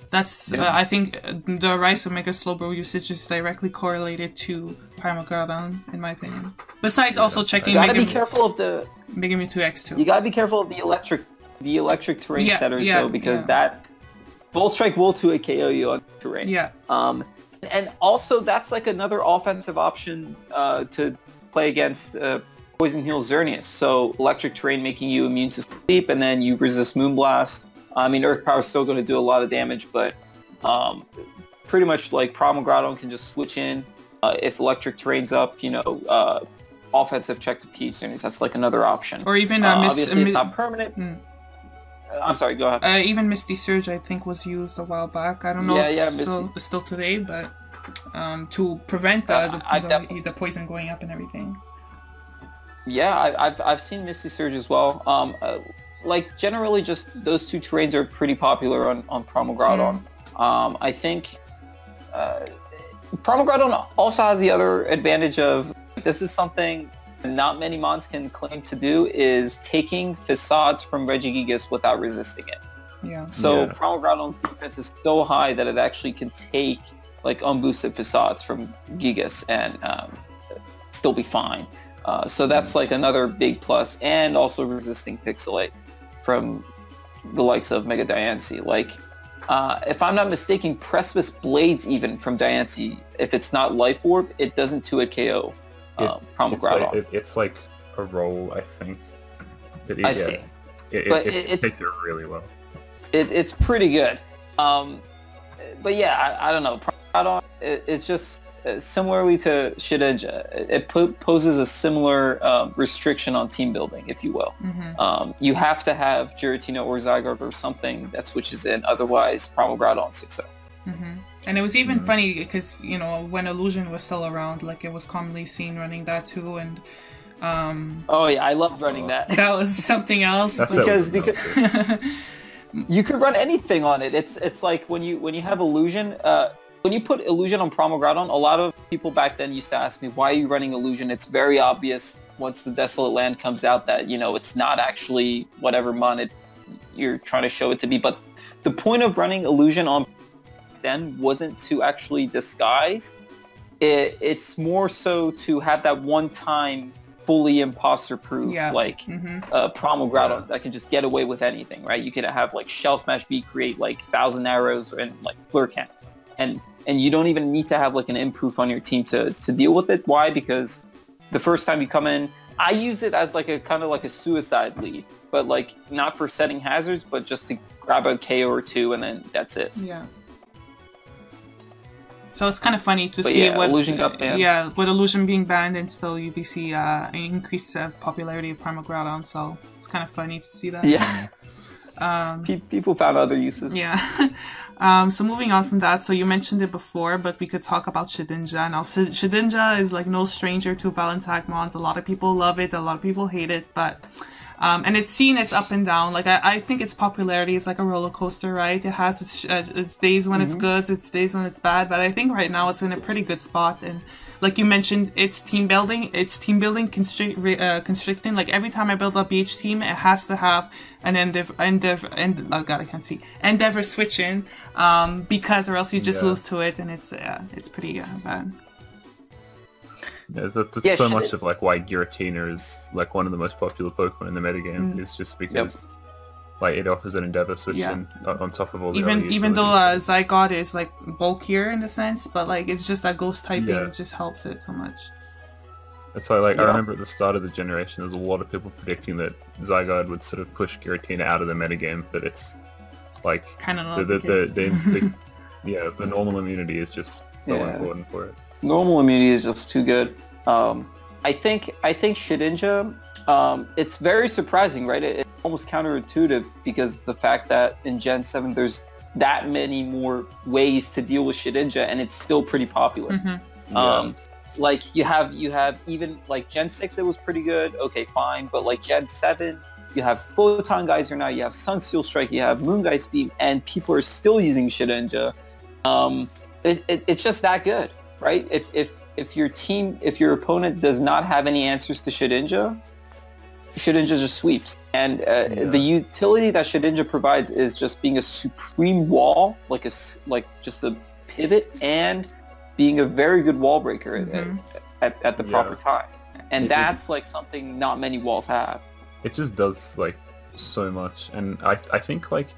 that's I think the rise of Mega Slowbro usage is directly correlated to Primal Groudon, in my opinion. Besides also checking you gotta be careful of the Mega Mewtwo X too. You gotta be careful of the electric terrain setters though, because that Bolt Strike will 2-hit KO you on terrain. Yeah. And also that's like another offensive option to play against Poison Heal Xerneas. So electric terrain making you immune to sleep, and then you resist Moonblast. I mean, Earth Power is still going to do a lot of damage, but pretty much like Primal Groudon can just switch in if electric terrain's up, you know, offensive check to Peach Xerneas. That's like another option. Or even obviously it's not permanent. I'm sorry, go ahead. Even Misty Surge, I think, was used a while back. I don't know if it's still today, but to prevent the poison going up and everything. Yeah, I've seen Misty Surge as well. Like generally, just those two terrains are pretty popular on Primal Groudon. I think Primal Groudon also has the other advantage of, this is something not many mons can claim to do, is taking facades from Regigigas without resisting it. Yeah. So Primal Groudon's defense is so high that it actually can take like unboosted facades from Gigas and still be fine. So that's like another big plus, and also resisting Pixelate from the likes of Mega Diancie. Like, if I'm not mistaken, Precipice Blades even from Diancie, if it's not Life Orb, it doesn't 2-hit KO Primal Groudon. It's like a roll, I think. I see. It takes it really well. It's pretty good. But yeah, I don't know. Primal Groudon, it's just similarly to Shedinja, it poses a similar restriction on team building, if you will. You have to have Giratina or Zygarde or something that switches in, otherwise Primal Groudon 6-0. And it was even funny because, you know, when Illusion was still around, like it was commonly seen running that too, and oh yeah, I loved running that. That was something else. because you could run anything on it. It's like when you have Illusion, when you put Illusion on Primal Groudon, a lot of people back then used to ask me, why are you running Illusion? It's very obvious once the Desolate Land comes out that, you know, it's not actually whatever mon you're trying to show it to be. But the point of running Illusion on then wasn't to actually disguise. It's more so to have that one-time fully imposter-proof, like Primal Groudon that can just get away with anything, right? You could have like Shell Smash V create like 1,000 arrows and like Fleur Can. And you don't even need to have like an improof on your team to deal with it. Why? Because the first time you come in, I use it as like a kind of like a suicide lead, but like not for setting hazards, but just to grab a KO or two and then that's it. Yeah. So it's kind of funny to see what Illusion got banned. Yeah, with Illusion being banned and still UDC increased popularity of Primal Groudon. So it's kind of funny to see that. Yeah. People found other uses. Yeah. So moving on from that, so you mentioned it before, but we could talk about Shedinja. Now, Shedinja is like no stranger to balanced Hackmons. A lot of people love it, a lot of people hate it, but and it's seen its up and down. Like I think its popularity is like a roller coaster, right? It has its days when it's good, its days when it's bad, but I think right now it's in a pretty good spot. And like you mentioned, it's team building constricting. Like every time I build up each team, it has to have an oh god, I can't see, Endeavor switch in, because or else you just lose to it, and it's pretty bad. Yeah, that's so much of like why Giratina is like one of the most popular Pokemon in the metagame. Is just because like it offers an Endeavor switch in on top of all the other even though Zygarde is like bulkier in a sense, but like it's just that ghost typing just helps it so much. It's like I remember at the start of the generation, there was a lot of people predicting that Zygarde would sort of push Giratina out of the metagame, but it's like kind of the normal immunity is just so important for it. Normal immunity is just too good. I think Shedinja, it's very surprising, right? It's almost counterintuitive because the fact that in Gen 7 there's that many more ways to deal with Shedinja, and it's still pretty popular. Like you have even like Gen 6, it was pretty good. Okay, fine. But like Gen 7, you have Photon Geyser now, you have Sunsteel Strike, you have Moongeist Beam, and people are still using Shedinja. It's just that good, right? If your opponent does not have any answers to Shedinja just sweeps. And the utility that Shedinja provides is just being a supreme wall, like just a pivot, and being a very good wall breaker at the proper times. And that's like something not many walls have. It just does like so much, and I think like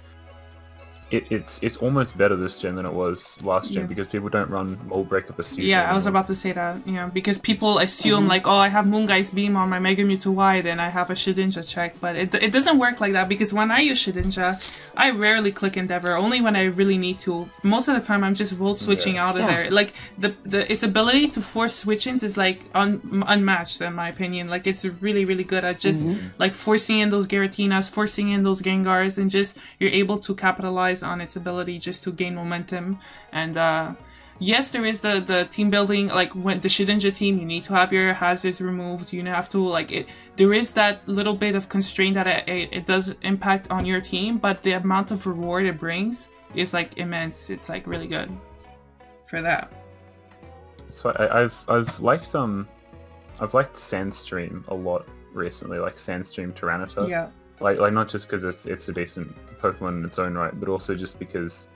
it's almost better this gen than it was last gen because people don't run wall breaker pursuit. Yeah, I was about to say that. Yeah, because people assume like, oh, I have Moongeist Beam on my Mega Mewtwo Y, then I have a Shedinja check, but it doesn't work like that, because when I use Shedinja, I rarely click Endeavor, only when I really need to. Most of the time, I'm just volt switching out of there. Like its ability to force switch-ins is like unmatched in my opinion. Like it's really really good at just like forcing in those Giratinas, forcing in those Gengars, and just you're able to capitalize on its ability just to gain momentum. And yes, there is the team building, like when the Shedinja team, you need to have your hazards removed, you have to like there is that little bit of constraint that it does impact on your team, but the amount of reward it brings is like immense. It's like really good for that. So I've liked Sandstream a lot recently, like Sandstream Tyranitar. Yeah. Like not just because it's a decent Pokemon in its own right, but also just because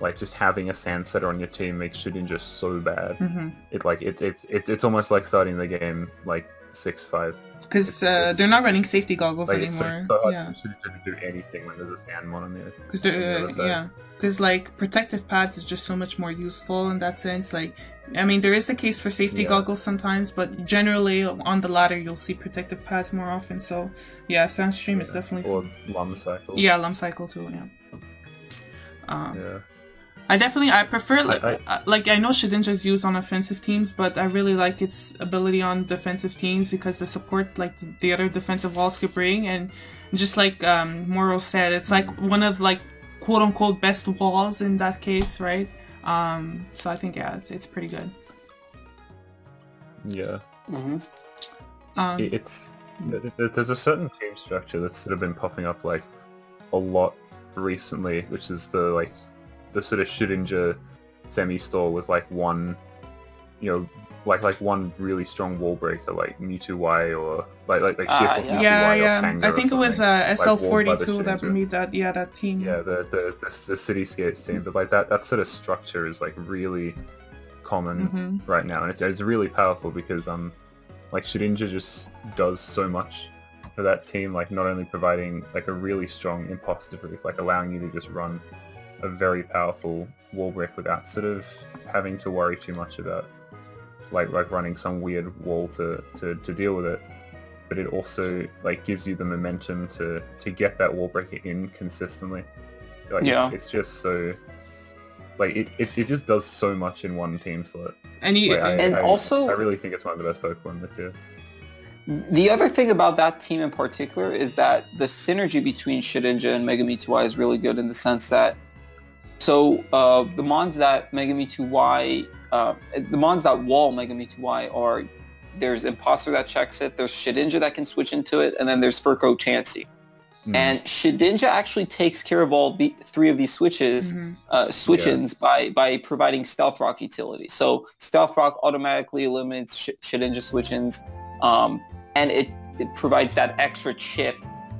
like just having a Sand Setter on your team makes Shedinja so bad. It's almost like starting the game like 6-5. Because they're not running safety goggles anymore. So hard for Shedinja to do anything when there's a Sandmon on there. Because like protective pads is just so much more useful in that sense. Like, I mean, there is the case for safety goggles sometimes, but generally on the ladder you'll see protective pads more often. So yeah, Sandstream is definitely... Or Lum Cycle. Yeah, Lum Cycle too, I prefer like I know Shedinja is used on offensive teams, but I really like its ability on defensive teams because the support like the other defensive wall skip ring, and just like Moro said, it's like one of like quote unquote best walls in that case, right? So I think it's pretty good. Yeah. There's a certain team structure that's sort of been popping up like a lot recently, which is the sort of Shedinja semi-store with like one, like one really strong wall breaker, like Mewtwo Y or like Mewtwo Y or Kanga. I think it was SL42 that made that team. Yeah, the Cityscapes team, but like that sort of structure is like really common right now, and it's really powerful because like Shedinja just does so much for that team, like not only providing like a really strong imposter proof, like allowing you to just run a very powerful wall break without sort of having to worry too much about like running some weird wall to deal with it, but it also like gives you the momentum to get that wall breaker in consistently. Like it's just so like it just does so much in one team slot. And I really think it's one of the best Pokemon in the tier. The other thing about that team in particular is that the synergy between Shedinja and Mega Mewtwo Y is really good in the sense that the mons that Mega Mewtwo Y, the mons that wall Mega Mewtwo Y are, there's Imposter that checks it, there's Shedinja that can switch into it, and then there's Furco Chansey. And Shedinja actually takes care of all the three of these switch-ins by providing Stealth Rock utility. So Stealth Rock automatically eliminates Shedinja switch-ins, and it provides that extra chip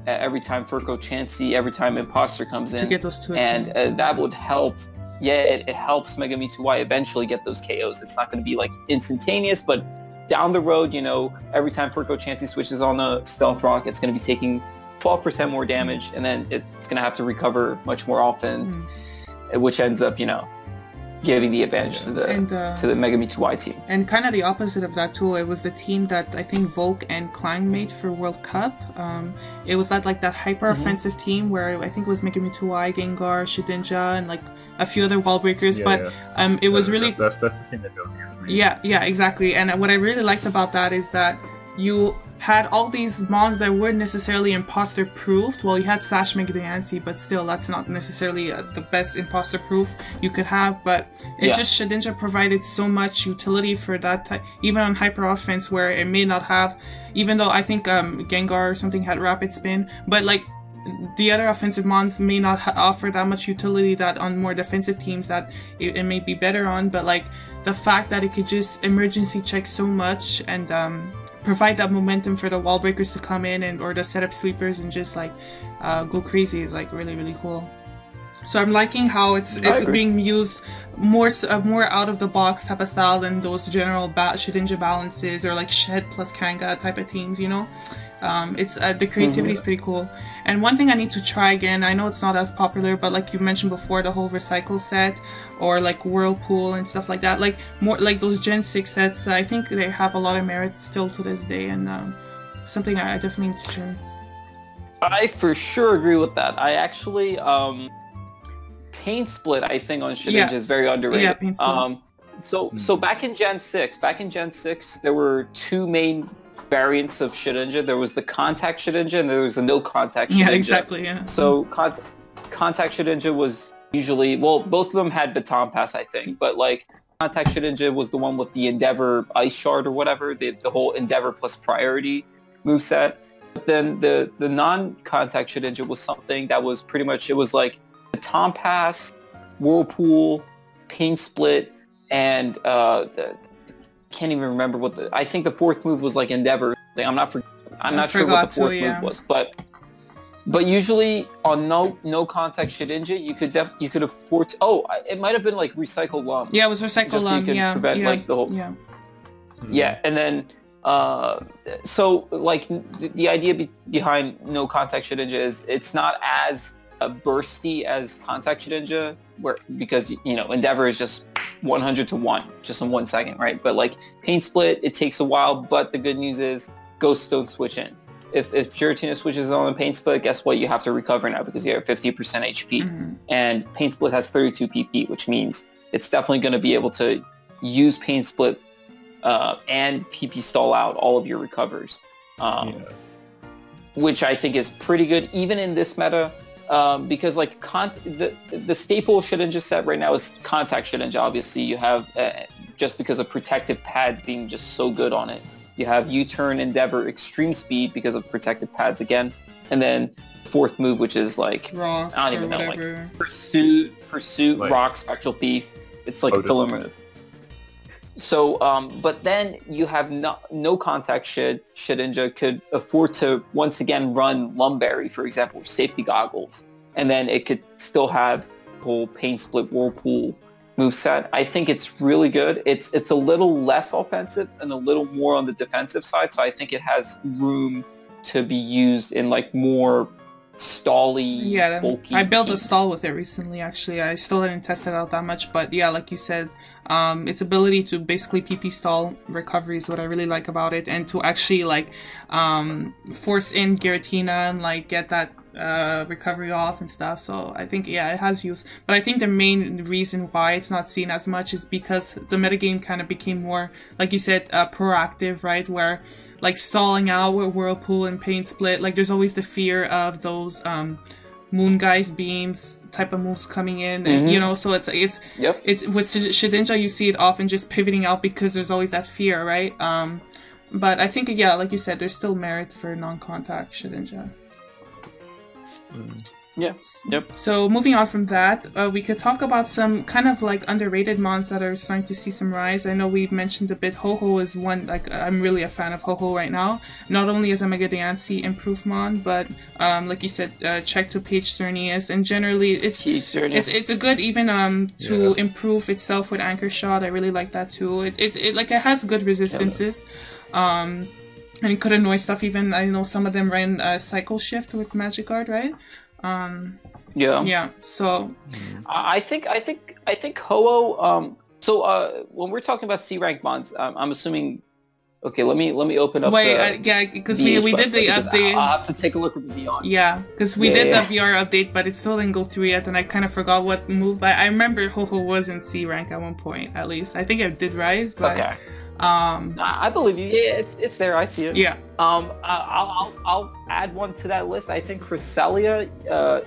every time Furco Chansey, every time Imposter comes in. To get those two. And that would help. Yeah, it helps Mega Mewtwo Y eventually get those KOs. It's not going to be like instantaneous, but down the road, every time Furco Chansey switches on a Stealth Rock, it's going to be taking 12% more damage, and then it's going to have to recover much more often, which ends up, giving the advantage to the Mega Mewtwo Y team. And kind of the opposite of that too, it was the team that I think Volk and Klang made for World Cup. It was that hyper offensive team where I think it was Mega Mewtwo Y, Gengar, Shedinja, and like a few other wall breakers. It was really that's the team that built against me. Yeah, exactly. And what I really liked about that is that had all these mons that weren't necessarily imposter proofed. Well, you had Sash Megadancy, but still, that's not necessarily the best imposter proof you could have. But it's just Shedinja provided so much utility for that type, even on hyper offense, where it may not have. Even though I think Gengar or something had rapid spin, but like the other offensive mons may not offer that much utility that on more defensive teams that it may be better on. But like the fact that it could just emergency check so much and provide that momentum for the wall breakers to come in and or the setup sweepers and just like go crazy is like really, really cool. So I'm liking how it's being used more out of the box type of style than those general Shedinja balances or like Shed plus Kanga type of teams, you know. It's the creativity is pretty cool. And one thing I need to try again, I know it's not as popular, but like you mentioned before, the whole recycle set or like Whirlpool and stuff like that, like more like those Gen 6 sets that I think they have a lot of merit still to this day, and something I definitely need to try. I for sure agree with that. I actually Pain Split, I think, on Shedinja is very underrated. Yeah, Pain Split. So back in Gen 6, there were two main variants of Shedinja. There was the contact Shedinja and there was the no contact Shedinja. Yeah, exactly, yeah. So contact Shedinja was usually, well, both of them had Baton Pass, I think, but like contact Shedinja was the one with the Endeavor Ice Shard or whatever, the whole Endeavor plus Priority moveset. But then the non-contact Shedinja was something that was pretty much, it was like Baton Pass, Whirlpool, Pain Split, and can't even remember what I think the fourth move was like Endeavor. I'm not sure what the fourth move was, but usually on no contact Shedinja, you could afford to, it might have been like Recycle Lump. Yeah, it was Recycle Lump. So you could prevent like the whole and then so like the idea behind no contact Shedinja is it's not as bursty as contact Shedinja, because you know Endeavor is just 100 to 1 just in 1 second, right? But like Pain Split, it takes a while, but the good news is Ghosts don't switch in. If Giratina switches on Pain Split, guess what? You have to recover now because you have 50% HP. And Pain Split has 32 PP, which means it's definitely going to be able to use Pain Split and PP stall out all of your recovers, which I think is pretty good even in this meta. Because like the staple Shedinja set right now is contact Shedinja. Obviously, you have just because of protective pads being just so good on it. You have U-turn, Endeavor, Extreme Speed because of protective pads again, and then fourth move, which is like Ross, I don't even know, like Pursuit, like, Rock, Spectral Thief. It's like a filler move. So, but then you have no contact Shedinja could afford to once again run Lumberry, for example, safety goggles, and then it could still have whole Pain Split Whirlpool moveset. I think it's really good. It's a little less offensive and a little more on the defensive side, so I think it has room to be used in like more stally, bulky I built teams. a stall with it recently, actually. I still didn't test it out that much, but yeah, like you said, its ability to basically PP stall recovery is what I really like about it, and to actually like force in Giratina and like get that recovery off and stuff. So I think, yeah, it has use. But I think the main reason why it's not seen as much is because the metagame kind of became more, like you said, proactive, right? Where like stalling out with Whirlpool and Pain Split, like there's always the fear of those Moon Guy's beams type of moves coming in, and, you know, so it's with Shedinja you see it often just pivoting out because there's always that fear, right? But I think, yeah, like you said, there's still merit for non-contact Shedinja. Yeah. Yep. So moving on from that, we could talk about some kind of like underrated mons that are starting to see some rise. I know we've mentioned a bit. Ho-Ho is one, like I'm really a fan of Ho-Ho right now. Not only as a Mega Diancie improved mon, but like you said, check to Page Cernius, and generally it's a good even to improve itself with Anchor Shot. I really like that too. It like it has good resistances. And it could annoy stuff even. I know some of them ran Cycle Shift with Magic Guard, right? So I think Ho-Oh. So when we're talking about C rank mons, I'm assuming. Okay, let me open up. Wait, because we did the update. I'll have to take a look at the VR. Yeah, because we did the VR update, but it still didn't go through yet, and I kind of forgot what move. But I remember Ho-Ho was in C rank at one point, at least. I think it did rise, but I believe you. Yeah, it's there. I see it. Yeah. I'll add one to that list. I think Cresselia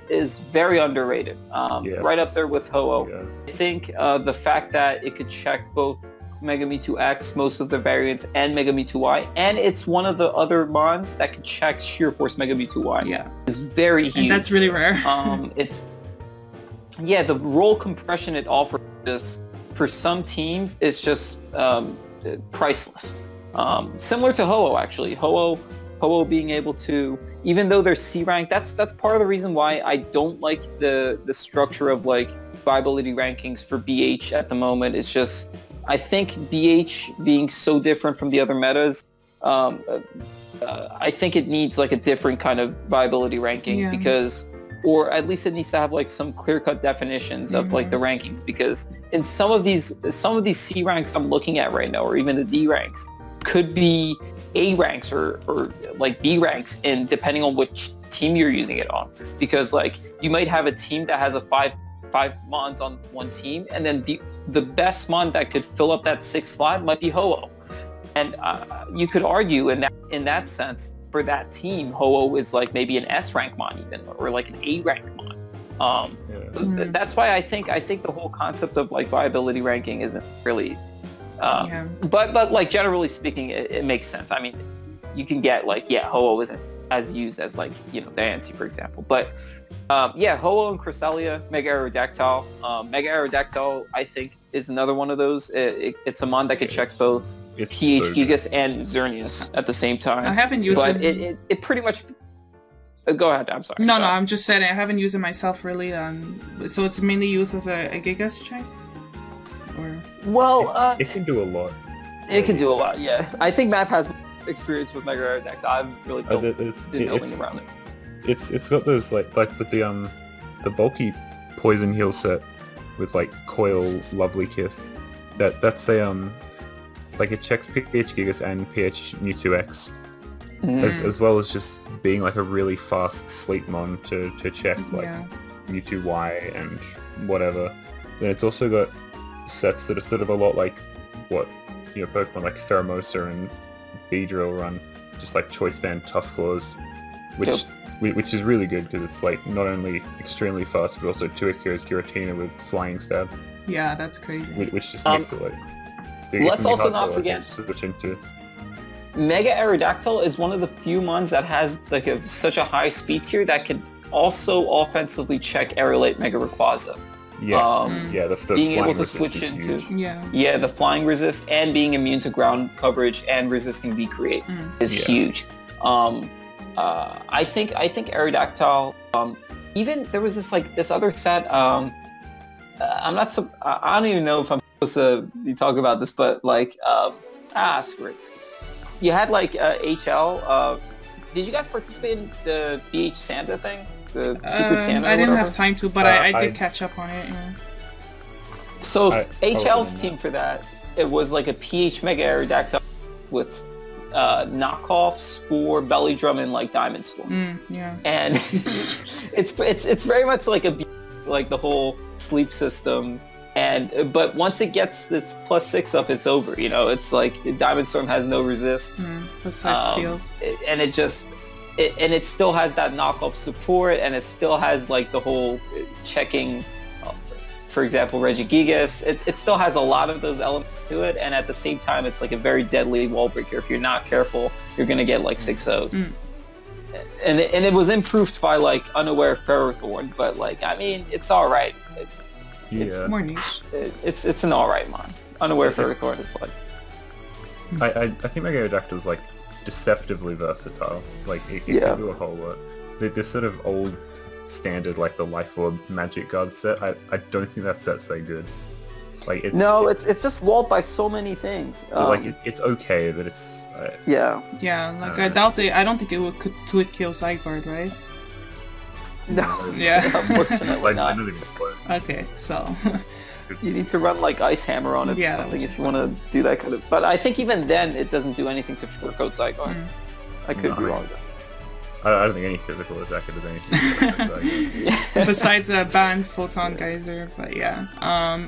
is very underrated. Yes. Right up there with Ho-Oh. Yeah. I think the fact that it could check both Mega Mewtwo X, most of the variants, and Mega Mewtwo Y, and it's one of the other mons that could check Sheer Force Mega Mewtwo Y. Yeah. It's very huge. And that's really rare. The roll compression it offers just for some teams is just priceless. Similar to Ho-Oh actually. Ho-Oh being able to, even though they're C rank, that's part of the reason why I don't like the structure of like viability rankings for BH at the moment. It's just, I think BH being so different from the other metas, I think it needs like a different kind of viability ranking because, or at least it needs to have like some clear-cut definitions of like the rankings, because in some of these C ranks I'm looking at right now, or even the D ranks, could be A ranks or like B ranks, and depending on which team you're using it on, because like you might have a team that has a five mons on one team, and then the best mon that could fill up that 6th slot might be Ho-Oh, and you could argue in that sense for that team, Ho-Oh is like maybe an S rank mon even, or like an A rank mon. That's why I think the whole concept of like viability ranking isn't really. But like generally speaking, it makes sense. I mean, you can get like Ho-Oh isn't as used as like Diancie, for example, but Ho-Oh and Cresselia, Mega Aerodactyl. Mega Aerodactyl, I think, is another one of those. It's a mon that can check both PH so Gigas and Xerneas at the same time. I haven't used it. But it pretty much... Go ahead, I'm sorry. No, I'm just saying I haven't used it myself really. So it's mainly used as a Gigas check? Or... Well, it can do a lot. It can do a lot, yeah. I think Mamp has experience with Mega Aerodactyl. I've really been building around it. It's got those like the bulky poison heal set with like coil lovely kiss. That's a like it checks PH Gigas and PH Mewtwo X, as well as just being like a really fast sleep mon to check like Mewtwo Y and whatever. Then it's also got sets that are sort of a lot like what Pokemon like Pheromosa and Beedrill run, just like Choice Band Tough Claws, which is really good because it's like not only extremely fast but also 2 Akira's Giratina with Flying Stab. Yeah, that's crazy. Which just makes it like... Let's also not forget... Switch into. Mega Aerodactyl is one of the few mons that has like such a high speed tier that can also offensively check Aerolate Mega Rayquaza. Yes. The being able to resist switch into huge. The flying resist and being immune to ground coverage and resisting V-Create is huge. I think Aerodactyl. Even there was this other set. I don't even know if I'm supposed to be talking about this, but like screw it. You had like HL. Did you guys participate in the BH Santa thing? The Secret Santa? I didn't have time to, but I did catch up on it. Yeah. So HL's team for that, it was like a PH Mega Aerodactyl with knockoff Spore, Belly Drum, and like Diamond Storm. And it's very much like like the whole sleep system. But once it gets this +6 up, it's over. It's like Diamond Storm has no resist. Steals. And it still has that knockoff support, and it still has like the whole checking, for example, Regigigas. It still has a lot of those elements to it, and at the same time, it's like a very deadly wall breaker. If you're not careful, you're gonna get like 6-0'd. And it was improved by like Unaware Ferrothorn, but like I mean, it's all right. It's more niche. It's an all right mon. Unaware Ferrothorn is like. I think Mega Aerodactyl is like deceptively versatile. Like it can do a whole lot. This sort of old standard like the Life Orb Magic Guard set, I don't think that set's that good. Like it's just walled by so many things. It's okay, but it's I doubt I don't think it could kill Zygarde, right? No. Yeah. Unfortunately not. Okay, so you need to run like Ice Hammer on it. Yeah, I think if you want to do that kind of. But I think even then it doesn't do anything to Fur Coat Zygarde. I could be wrong though. I don't think any physical attacker does anything. Besides a banned photon geyser, but yeah.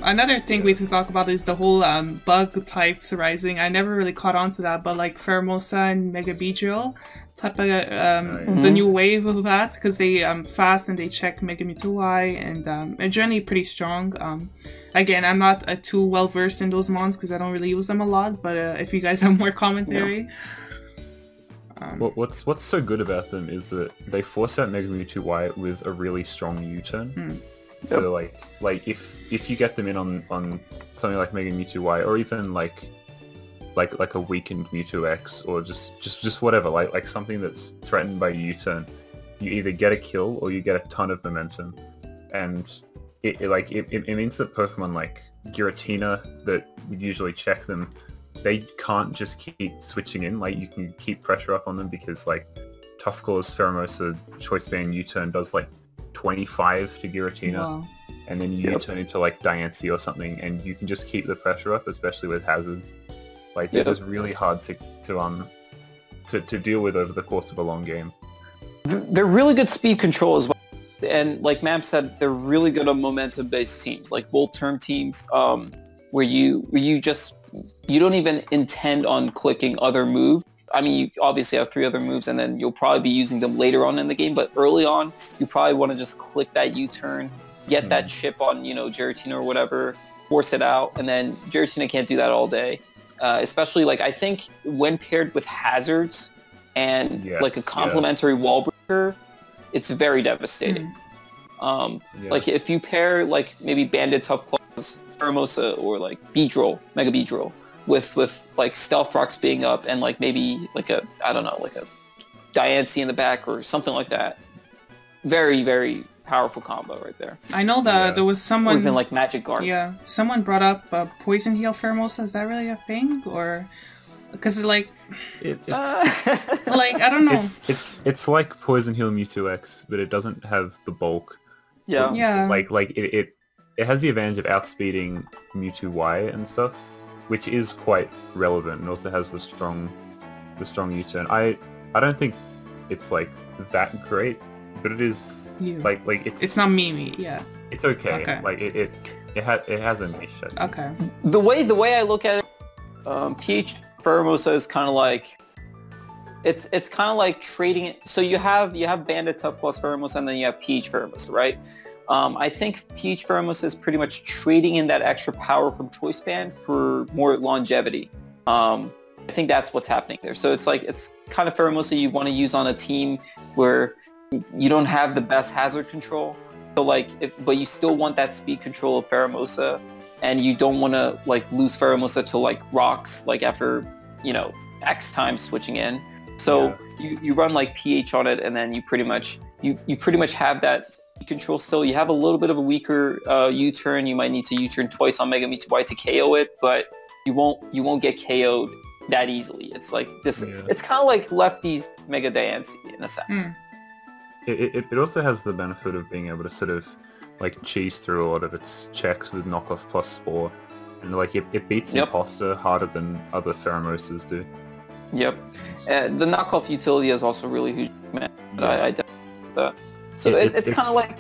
Another thing we can talk about is the whole bug types rising. I never really caught on to that, but like Pheromosa and Mega Beedrill type of the new wave of that, because they fast and they check Mega Mewtwo and are generally pretty strong. Again, I'm not too well versed in those mons because I don't really use them a lot, but if you guys have more commentary. Yeah. What's so good about them is that they force out Mega Mewtwo Y with a really strong U-turn. So like if you get them in on something like Mega Mewtwo Y, or even like a weakened Mewtwo X, or just whatever, like something that's threatened by U-turn, you either get a kill or you get a ton of momentum, and it means that Pokemon like Giratina that would usually check them, they can't just keep switching in. Like, you can keep pressure up on them because like Tough Claw's Pheromosa Choice Band U-turn does like 25 to Giratina. Wow. And then you turn into like Diancie or something, and you can just keep the pressure up, especially with hazards. Like, it is really hard to deal with over the course of a long game. They're really good speed control as well. And like Mamp said, they're really good on momentum-based teams, like Volt Term teams, where you don't even intend on clicking other moves. I mean, you obviously have 3 other moves, and then you'll probably be using them later on in the game, but early on, you probably want to just click that U-turn, get that chip on, Giratina or whatever, force it out, and then Giratina can't do that all day. Especially, like, I think when paired with hazards and, like, a complementary wall breaker, it's very devastating. Like, if you pair, like, maybe Banded Tough Claws, Pheromosa, or, like, Beedrill, Mega Beedrill, with like Stealth Rocks being up and like maybe like a, I don't know, like a Diancie in the back or something like that. Very, very powerful combo right there. I know that there was someone... Or even like Magic Guard. Yeah, someone brought up Poison Heal Pheromosa. Is that really a thing? Or... Because like... It's like, I don't know. It's like Poison Heal Mewtwo X, but it doesn't have the bulk. Yeah. Like it has the advantage of outspeeding Mewtwo Y and stuff, which is quite relevant, and also has the strong U-turn. I don't think it's like that great, but it is like it's not Mimi, yeah. It's okay. Like it has a niche. Okay. The way I look at it, PH Pheromosa is kind of like it's kind of like trading it. So you have Bandit Tough Plus Pheromosa, and then you have PH Pheromosa, right? I think PH Pheromosa is pretty much trading in that extra power from Choice Band for more longevity. I think that's what's happening there. So it's kind of Pheromosa you want to use on a team where you don't have the best hazard control. So but you still want that speed control of Pheromosa, and you don't want to like lose Pheromosa to like rocks like after X times switching in. So you run like PH on it, and then you pretty much have that control still. You have a little bit of a weaker U-turn. You might need to U-turn twice on Mega Mewtwo Y to KO it, but you won't get KO'd that easily. It's like this. It's kind of like Lefty's Mega Diancie in a sense. It also has the benefit of being able to sort of like cheese through a lot of its checks with knockoff plus spore, and like it beats Imposter harder than other Pheromosas do. Yep. The knockoff utility is also really huge, man. I that. So it's kind of like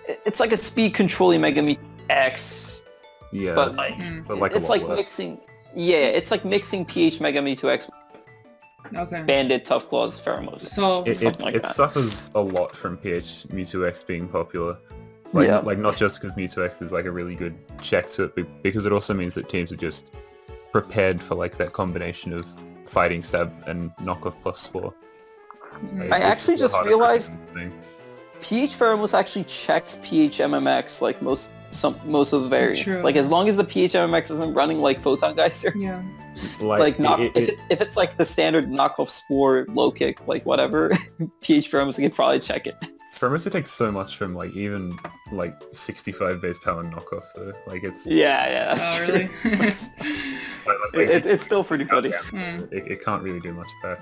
it's like a speed controlling Mega Mewtwo X. Yeah. But like it's like less. mixing. Yeah, it's like mixing PH Mega Mewtwo X. Okay. Bandit Tough Claws Pheromosa. So it suffers a lot from PH Mewtwo X being popular. Like not just because Mewtwo X is like a really good check to it, but because it also means that teams are just prepared for like that combination of fighting stab and knockoff plus spore. Like, I actually just realized PH Pheromosa actually checks PH MMX like most of the variants. True. Like as long as the PH MMX isn't running like Photon Geyser. Yeah. If it's like the standard knockoff spore low kick, like whatever, PH Pheromosa can probably check it. Pheromosa takes so much from like even like 65 base power knockoff though. Like it's that's true. Really? It's still pretty funny. It can't really do much back.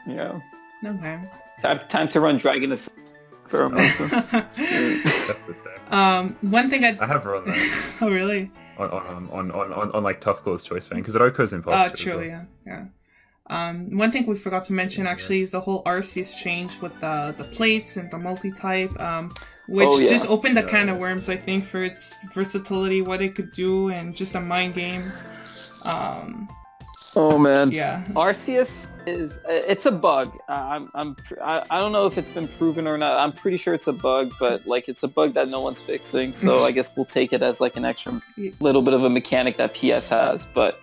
Yeah. Okay. Time to run Dragon Assault Pheromosa. That's the tag. One thing I have run that. Oh really? On like Tough Claw's Choice Band because it OHKO's Imposter. Oh, true. Yeah. One thing we forgot to mention actually is the whole Arceus change with the plates and the multi-type, which just opened a can of worms, I think, for its versatility, what it could do, and just a mind game. Oh man, yeah. Arceus it's a bug. I don't know if it's been proven or not. I'm pretty sure it's a bug, but like it's a bug that no one's fixing. So I guess we'll take it as like an extra little bit of a mechanic that PS has. But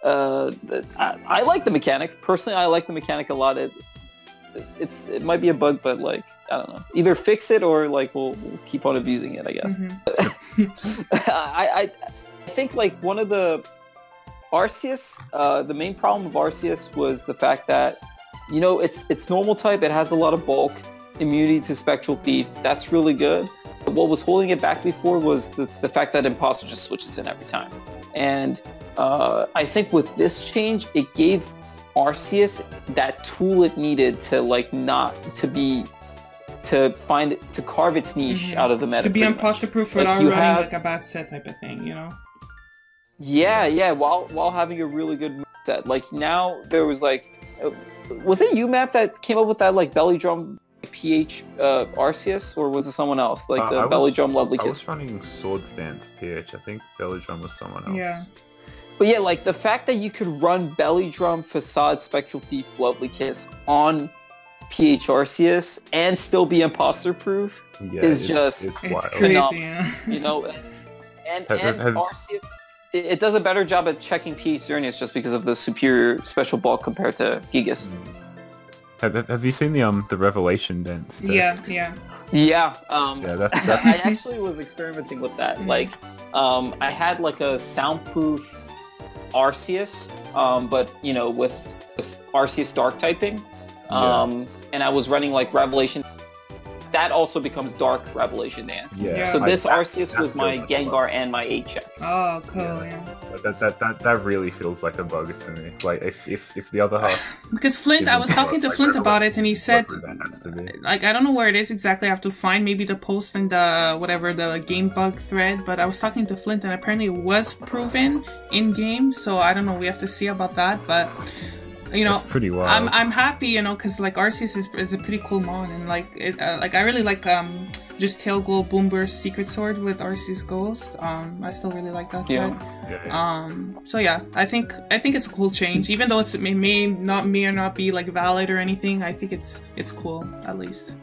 I like the mechanic. Personally, I like the mechanic a lot. It might be a bug, but like I don't know. Either fix it or like we'll keep on abusing it, I guess. I think like one of the Arceus, the main problem of Arceus was the fact that, you know, it's normal type, it has a lot of bulk, immunity to Spectral Thief, that's really good. But what was holding it back before was the fact that Imposter just switches in every time. And I think with this change, it gave Arceus that tool it needed to like to carve its niche out of the meta. To be imposter proof without running like a bad set type of thing, you know? Yeah, while having a really good set. Like now there was like, was it you, Mamp, that came up with that like belly drum PH Arceus, or was it someone else? Like the belly drum Lovely Kiss? I was running Sword Stance PH. I think belly drum was someone else. Yeah. But yeah, like the fact that you could run belly drum, facade, Spectral Thief, Lovely Kiss on PH Arceus and still be imposter proof is just wild. Crazy, yeah. You know, and Arceus. It does a better job at checking PH Xerneas just because of the superior special bulk compared to Gigas. Have you seen the Revelation dance? Yeah. That's I actually was experimenting with that. Like, I had like a soundproof Arceus, but you know, with Arceus dark typing, and I was running like Revelation. That also becomes Dark Revelation Dance. Yeah. So this Arceus was my Gengar and my 8-check. Oh, cool, yeah. That really feels like a bug to me. Like, if the other half... Because Flint, I was talking to Flint about it, and he said... Like, I don't know where it is exactly. I have to find maybe the post in the, whatever, the game bug thread. But I was talking to Flint, and apparently it was proven in-game. So I don't know. We have to see about that, but... You know, that's pretty wild. I'm happy, you know, because like Arceus is a pretty cool mon, and like like I really like just Tail Glow Boomburst Secret Sword with Arceus Ghost. I still really like that set. So yeah, I think it's a cool change, even though it may or not be like valid or anything. I think it's cool, at least.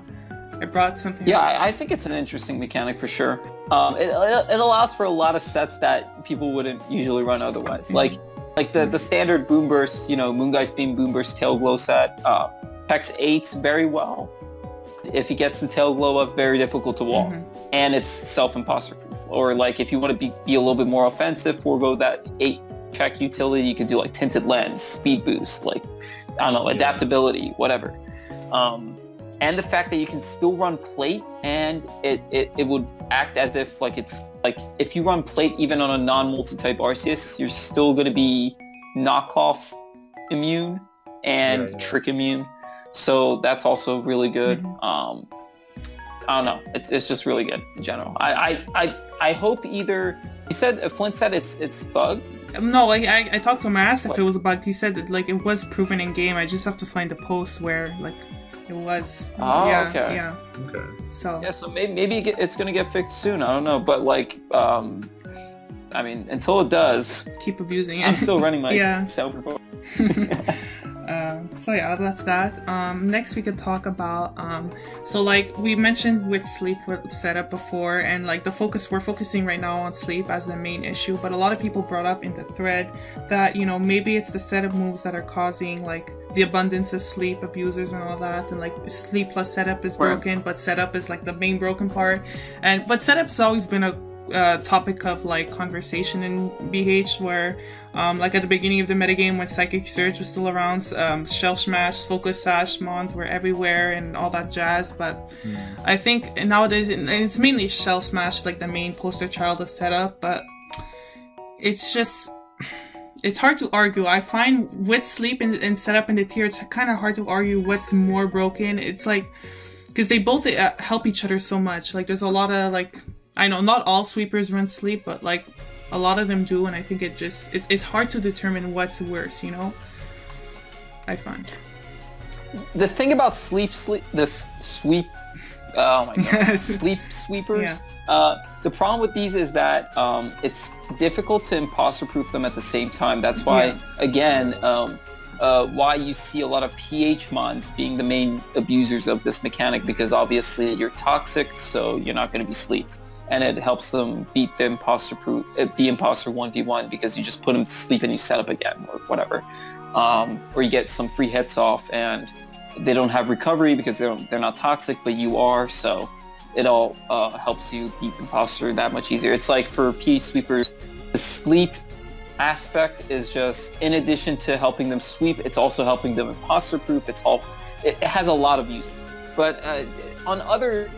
It brought something. Yeah, I think it's an interesting mechanic for sure. It allows for a lot of sets that people wouldn't usually run otherwise, like the standard Boomburst, you know, Moongeist Beam Boomburst Tail Glow set, Hex 8 very well. If he gets the Tail Glow up, very difficult to wall. And it's self-imposter proof. Or like if you want to be a little bit more offensive, forego that 8-check utility, you could do like Tinted Lens, Speed Boost, like, I don't know, adaptability, whatever. And the fact that you can still run plate and it would act as if like it's like if you run plate even on a non-multi-type Arceus, you're still going to be knockoff immune and trick immune. So that's also really good. I don't know. It's just really good in general. I hope either you said Flint said it's bugged. No, like I talked to him. I asked if it was a bug. He said that like it was proven in game. I just have to find the post where like it was. Oh, yeah, okay. Yeah. Okay. So yeah, so maybe it's gonna get fixed soon. I don't know, but like, I mean, until it does, keep abusing it. I'm still running my self-report. So yeah, that's that. Next we could talk about so like we mentioned with sleep setup before, and like we're focusing right now on sleep as the main issue, but a lot of people brought up in the thread that, you know, maybe it's the setup moves that are causing like the abundance of sleep abusers and all that, and like sleep plus setup is broken, but setup is like the main broken part, but setup's always been a topic of like conversation in BH, where like at the beginning of the metagame when Psychic Surge was still around, Shell Smash, Focus Sash mons were everywhere and all that jazz, but I think nowadays it's mainly Shell Smash, like the main poster child of setup, but it's just, it's hard to argue. I find with sleep and setup in the tier, it's kind of hard to argue what's more broken. It's like, because they both help each other so much. Like there's a lot of like, I know not all sweepers run sleep, but like a lot of them do, and I think it's hard to determine what's worse, you know? I find. The thing about sweep, oh my god, sleep sweepers. Yeah. The problem with these is that it's difficult to imposter-proof them at the same time. That's why, again, why you see a lot of PH mods being the main abusers of this mechanic, because obviously you're toxic, so you're not going to be sleeped. And it helps them beat the imposter 1v1 because you just put them to sleep and you set up again or whatever. Or you get some free hits off and they don't have recovery because they're not toxic, but you are, so it all helps you beat the imposter that much easier. It's like for PH sweepers, the sleep aspect is just, in addition to helping them sweep, it's also helping them imposter proof. It has a lot of use. But on other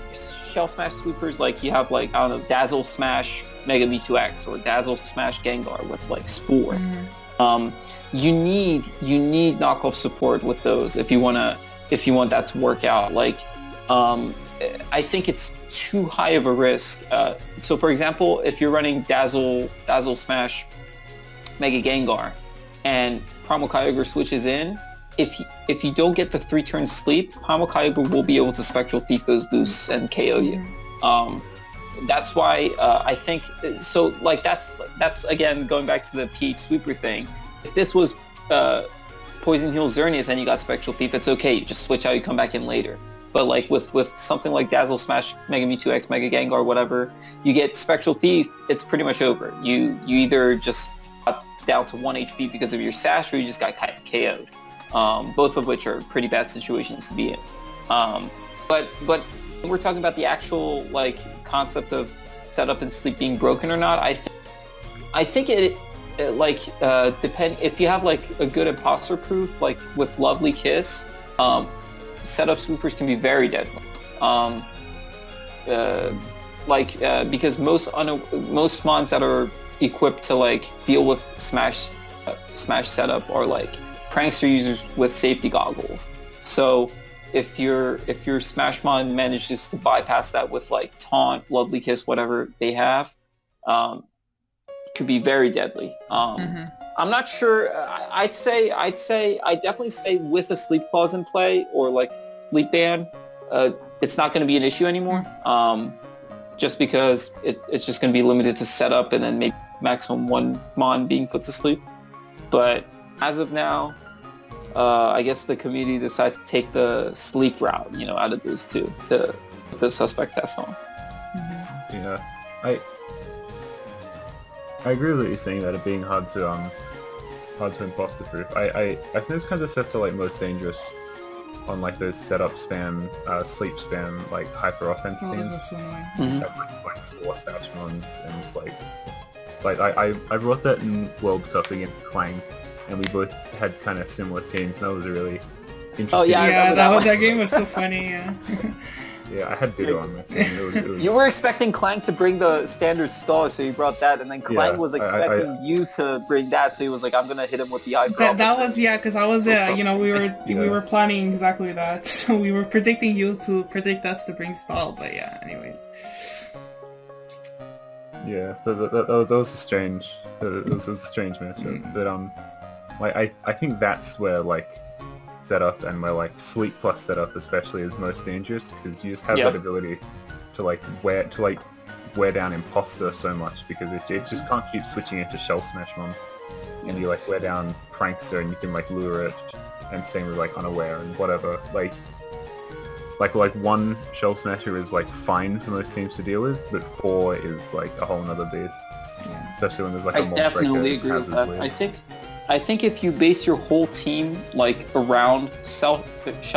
Shell Smash sweepers, like you have like, I don't know, Dazzle Smash Mega V2X or Dazzle Smash Gengar with like Spore. You need knockoff support with those if you want that to work out. Like I think it's too high of a risk. So for example, if you're running Dazzle Smash Mega Gengar and Primal Kyogre switches in, if you don't get the 3-turn sleep, Primal Kyogre will be able to Spectral Thief those boosts and KO you. That's why I think, so like that's again going back to the PH sweeper thing. If this was Poison Heal Xerneas and you got Spectral Thief, it's okay, you just switch out, you come back in later. But like with something like Dazzle Smash Mega Mewtwo Mega Gengar, whatever, you get Spectral Thief, it's pretty much over. You either just got down to 1 HP because of your sash, or you just got KO'd. Both of which are pretty bad situations to be in. But when we're talking about the actual like concept of setup and sleep being broken or not, I think it depend if you have like a good imposter proof, like with Lovely Kiss, setup sweepers can be very deadly. Because most mons that are equipped to like deal with smash setup are like prankster users with safety goggles. So if your Smash Mon manages to bypass that with like Taunt, Lovely Kiss, whatever they have, could be very deadly. I'm not sure. I'd say I definitely stay with a sleep clause in play or like sleep ban. It's not going to be an issue anymore. Just because it's just going to be limited to setup and then maybe maximum 1 mon being put to sleep. But as of now, I guess the community decided to take the sleep route, out of those two to put the suspect test on. Yeah, I agree with what you're saying about it being hard to imposter proof. I think this kind of sets are like most dangerous on like those setup spam, sleep spam, like hyper offense teams. Just have like 4 Sash Mons, and it's like I brought that in World Cup against Clang, and we both had kind of similar teams, and that was a really interesting. Oh yeah, that game was so funny. Yeah. Yeah, I had Vito on my team. It was... You were expecting Clang to bring the standard star, so you brought that, and then Clang was expecting you to bring that, so he was like, "I'm gonna hit him with the eyebrow." That was because I was we were planning exactly that. So we were predicting you to predict us to bring stall, but yeah. Anyways. Yeah, so that was a strange. It was a strange matchup, but I think that's where like setup and where like sleep plus setup especially is most dangerous, because you just have that ability to wear down imposter so much, because it just can't keep switching into Shell Smash Mons, and you like wear down prankster and you can like lure it, and same with like unaware and whatever. Like 1 Shell Smasher is like fine for most teams to deal with, but 4 is like a whole nother beast. Yeah. Especially when there's like a I definitely agree with that. I think if you base your whole team like around Shell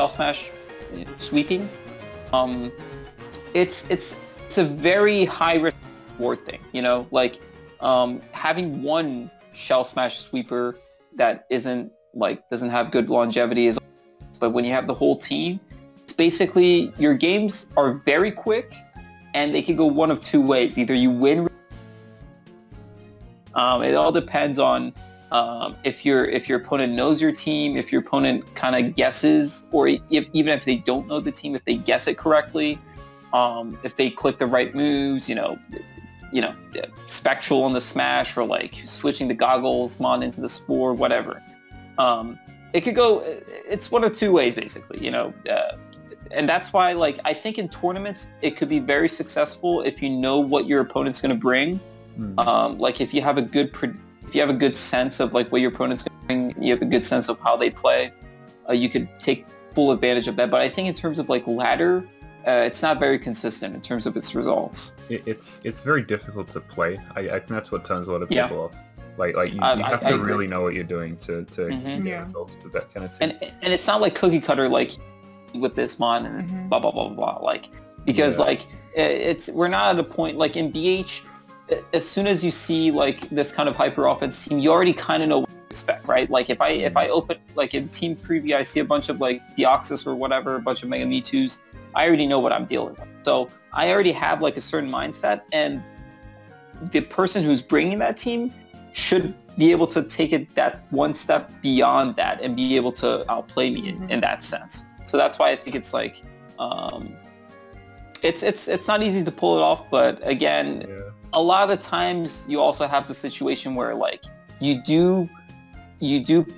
Smash sweeping, it's a very high risk reward thing. Like having 1 Shell Smash sweeper that doesn't have good longevity is, but when you have the whole team, it's basically your games are very quick, and they can go one of 2 ways. Either you win. It all depends on. If your opponent knows your team, if your opponent kind of guesses, or even if they don't know the team, if they guess it correctly, if they click the right moves, spectral on the smash, or like switching the goggles mon into the spore, whatever. it could go. It's one of two ways, basically. You know, and that's why, like, I think in tournaments it could be very successful if you know what your opponent's going to bring. Like if you have a good sense of like what your opponent's going to bring, you have a good sense of how they play. You could take full advantage of that. But I think in terms of like ladder, it's not very consistent in terms of its results. It's very difficult to play. I think that's what turns a lot of people off. Like you have to really know what you're doing to get results with that kind of thing. And it's not like cookie cutter, like with this mon and blah blah blah blah. Like because like we're not at a point like in BH. As soon as you see like this kind of hyper offense team, you already kind of know what to expect, right? Like if I open like in team preview, I see a bunch of like Deoxys or whatever, a bunch of Mega Mewtwo's, I already know what I'm dealing with. So I already have like a certain mindset, and the person who's bringing that team should be able to take it that one step beyond that and be able to outplay me in that sense. So that's why I think it's like it's not easy to pull it off, but again. Yeah. A lot of times you also have the situation where like you do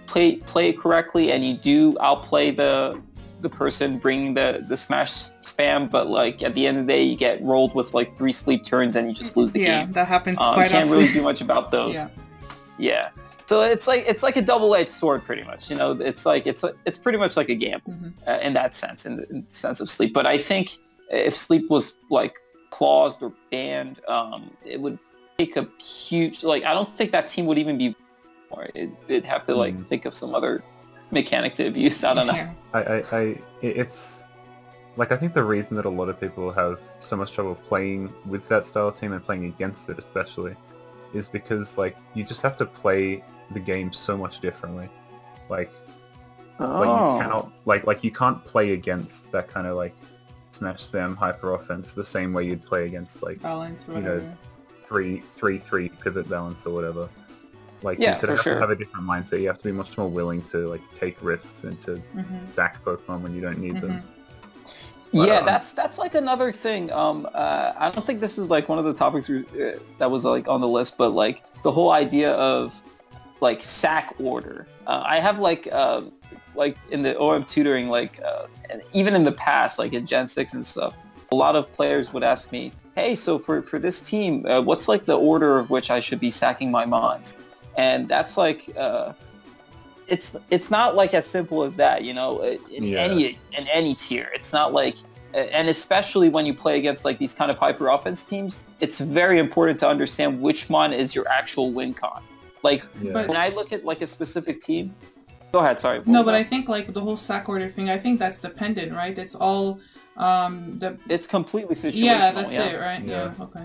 play it correctly and you do outplay the person bringing the smash spam, but like at the end of the day you get rolled with like 3 sleep turns and you just lose the game. Yeah, that happens quite often. You can't really do much about those. Yeah. So it's like a double-edged sword pretty much. You know, it's pretty much like a gamble in that sense, in the sense of sleep. But I think if sleep was like claused or banned, it would take a huge, like, I don't think that team would even be more. It'd have to like think of some other mechanic to abuse. I don't know. It's like, I think the reason that a lot of people have so much trouble playing with that style of team and playing against it especially is because like you just have to play the game so much differently. Like you cannot like you can't play against that kind of like smash spam hyper offense the same way you'd play against like balance, you know, 3-3 pivot balance or whatever. Like yeah, you sort of have to have a different mindset. You have to be much more willing to like take risks and to sack Pokemon when you don't need them. But, yeah, that's like another thing. I don't think this is like one of the topics that was like on the list, but like the whole idea of like sack order. I have like in the OM tutoring, like and even in the past, like in Gen 6 and stuff, a lot of players would ask me, hey, so for this team, what's like the order of which I should be sacking my mons? And that's like, it's not like as simple as that, you know, in any tier. It's not like, and especially when you play against like these kind of hyper offense teams, it's very important to understand which mon is your actual win con. Like when I look at like a specific team, go ahead, sorry. No, but I think like the whole sack order thing, I think that's dependent, right? It's all it's completely situational. Yeah, that's it, right? Yeah, okay.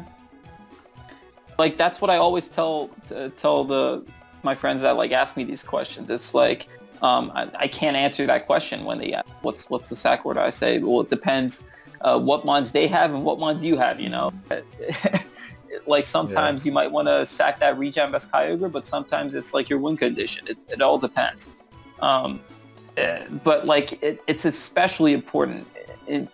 Like that's what I always tell my friends that like ask me these questions. It's like I can't answer that question when they ask what's the sack order. I say, well, it depends what mons they have and what mons you have. You know, like sometimes you might want to sack that regen best Kyogre, but sometimes it's like your win condition. It all depends. But like it's especially important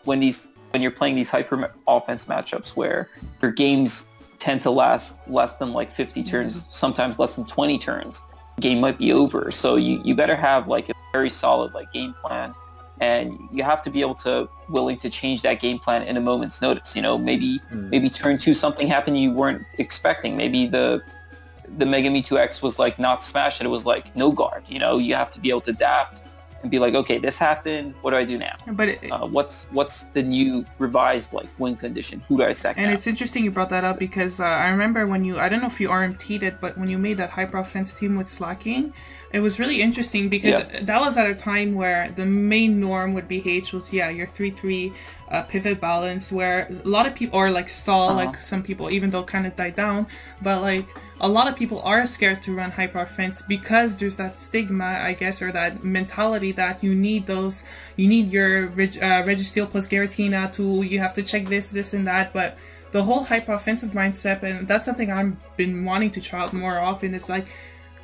when you're playing these hyper offense matchups where your games tend to last less than like 50 turns, sometimes less than 20 turns. Game might be over, so you better have like a very solid like game plan, and you have to be willing to change that game plan in a moment's notice. You know, maybe turn 2 something happened you weren't expecting. Maybe the Mega Mewtwo X was like not smashed and it was like no guard. You know, you have to be able to adapt and be like, okay, this happened, what do I do now? But what's the new revised like win condition? Who do I sack now? And it's interesting you brought that up because I remember when I don't know if you RMT'd it, but when you made that hyper offense team with Slacking, it was really interesting because that was at a time where the main norm with BH was your 3-3 pivot balance, where a lot of people, or like stall, like some people, even though it kind of died down, but like a lot of people are scared to run hyper offense because there's that stigma, I guess, or that mentality that you need your Registeel plus Giratina to, you have to check this and that. But the whole hyper offensive mindset, and that's something I've been wanting to try out more often, is like,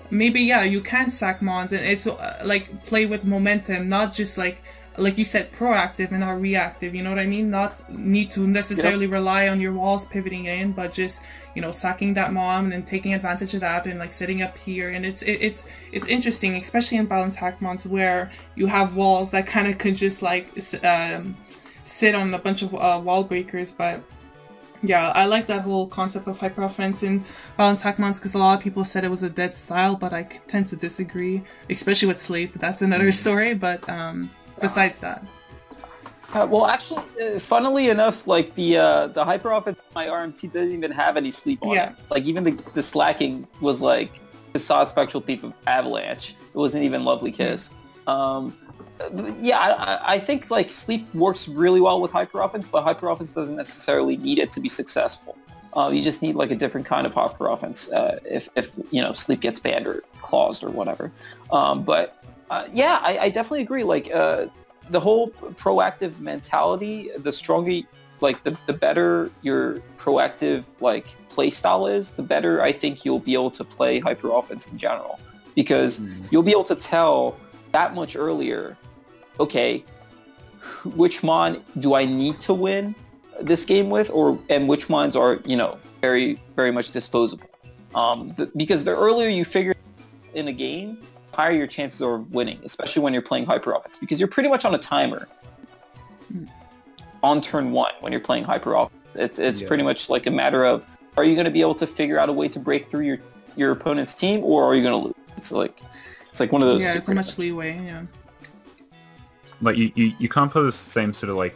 maybe you can sack mons and it's like play with momentum, not just like like you said, proactive and not reactive, you know what I mean? Not need to necessarily rely on your walls pivoting in, but just, you know, sacking that mom and then taking advantage of that and like setting up here. And it's interesting, especially in balanced Hackmons, where you have walls that kind of could just like sit on a bunch of wall breakers. But yeah, I like that whole concept of hyper offense in balanced Hackmons, because a lot of people said it was a dead style, but I tend to disagree, especially with Sleep. That's another story. But besides that, well, actually, funnily enough, like the hyper offense in my RMT didn't even have any sleep on it. Like even the slacking was like Facade Spectral Thief of Avalanche. It wasn't even Lovely Kiss. Yeah, I think like sleep works really well with hyper offense, but hyper offense doesn't necessarily need it to be successful. You just need like a different kind of hyper offense if you know, sleep gets banned or claused or whatever. Yeah, I definitely agree. Like the whole proactive mentality, the stronger, like the better your proactive like play style is, the better I think you'll be able to play hyper offense in general, because you'll be able to tell that much earlier, okay, which mon do I need to win this game with, and which mons are, you know, very, very much disposable. Because the earlier you figure in a game, the higher your chances are of winning, especially when you're playing hyper offense, because you're pretty much on a timer on turn 1 when you're playing hyper offense. It's pretty much like a matter of, are you going to be able to figure out a way to break through your opponent's team, or are you going to lose? It's like one of those. Yeah, there's so much leeway. Yeah. Like you can't play the same sort of like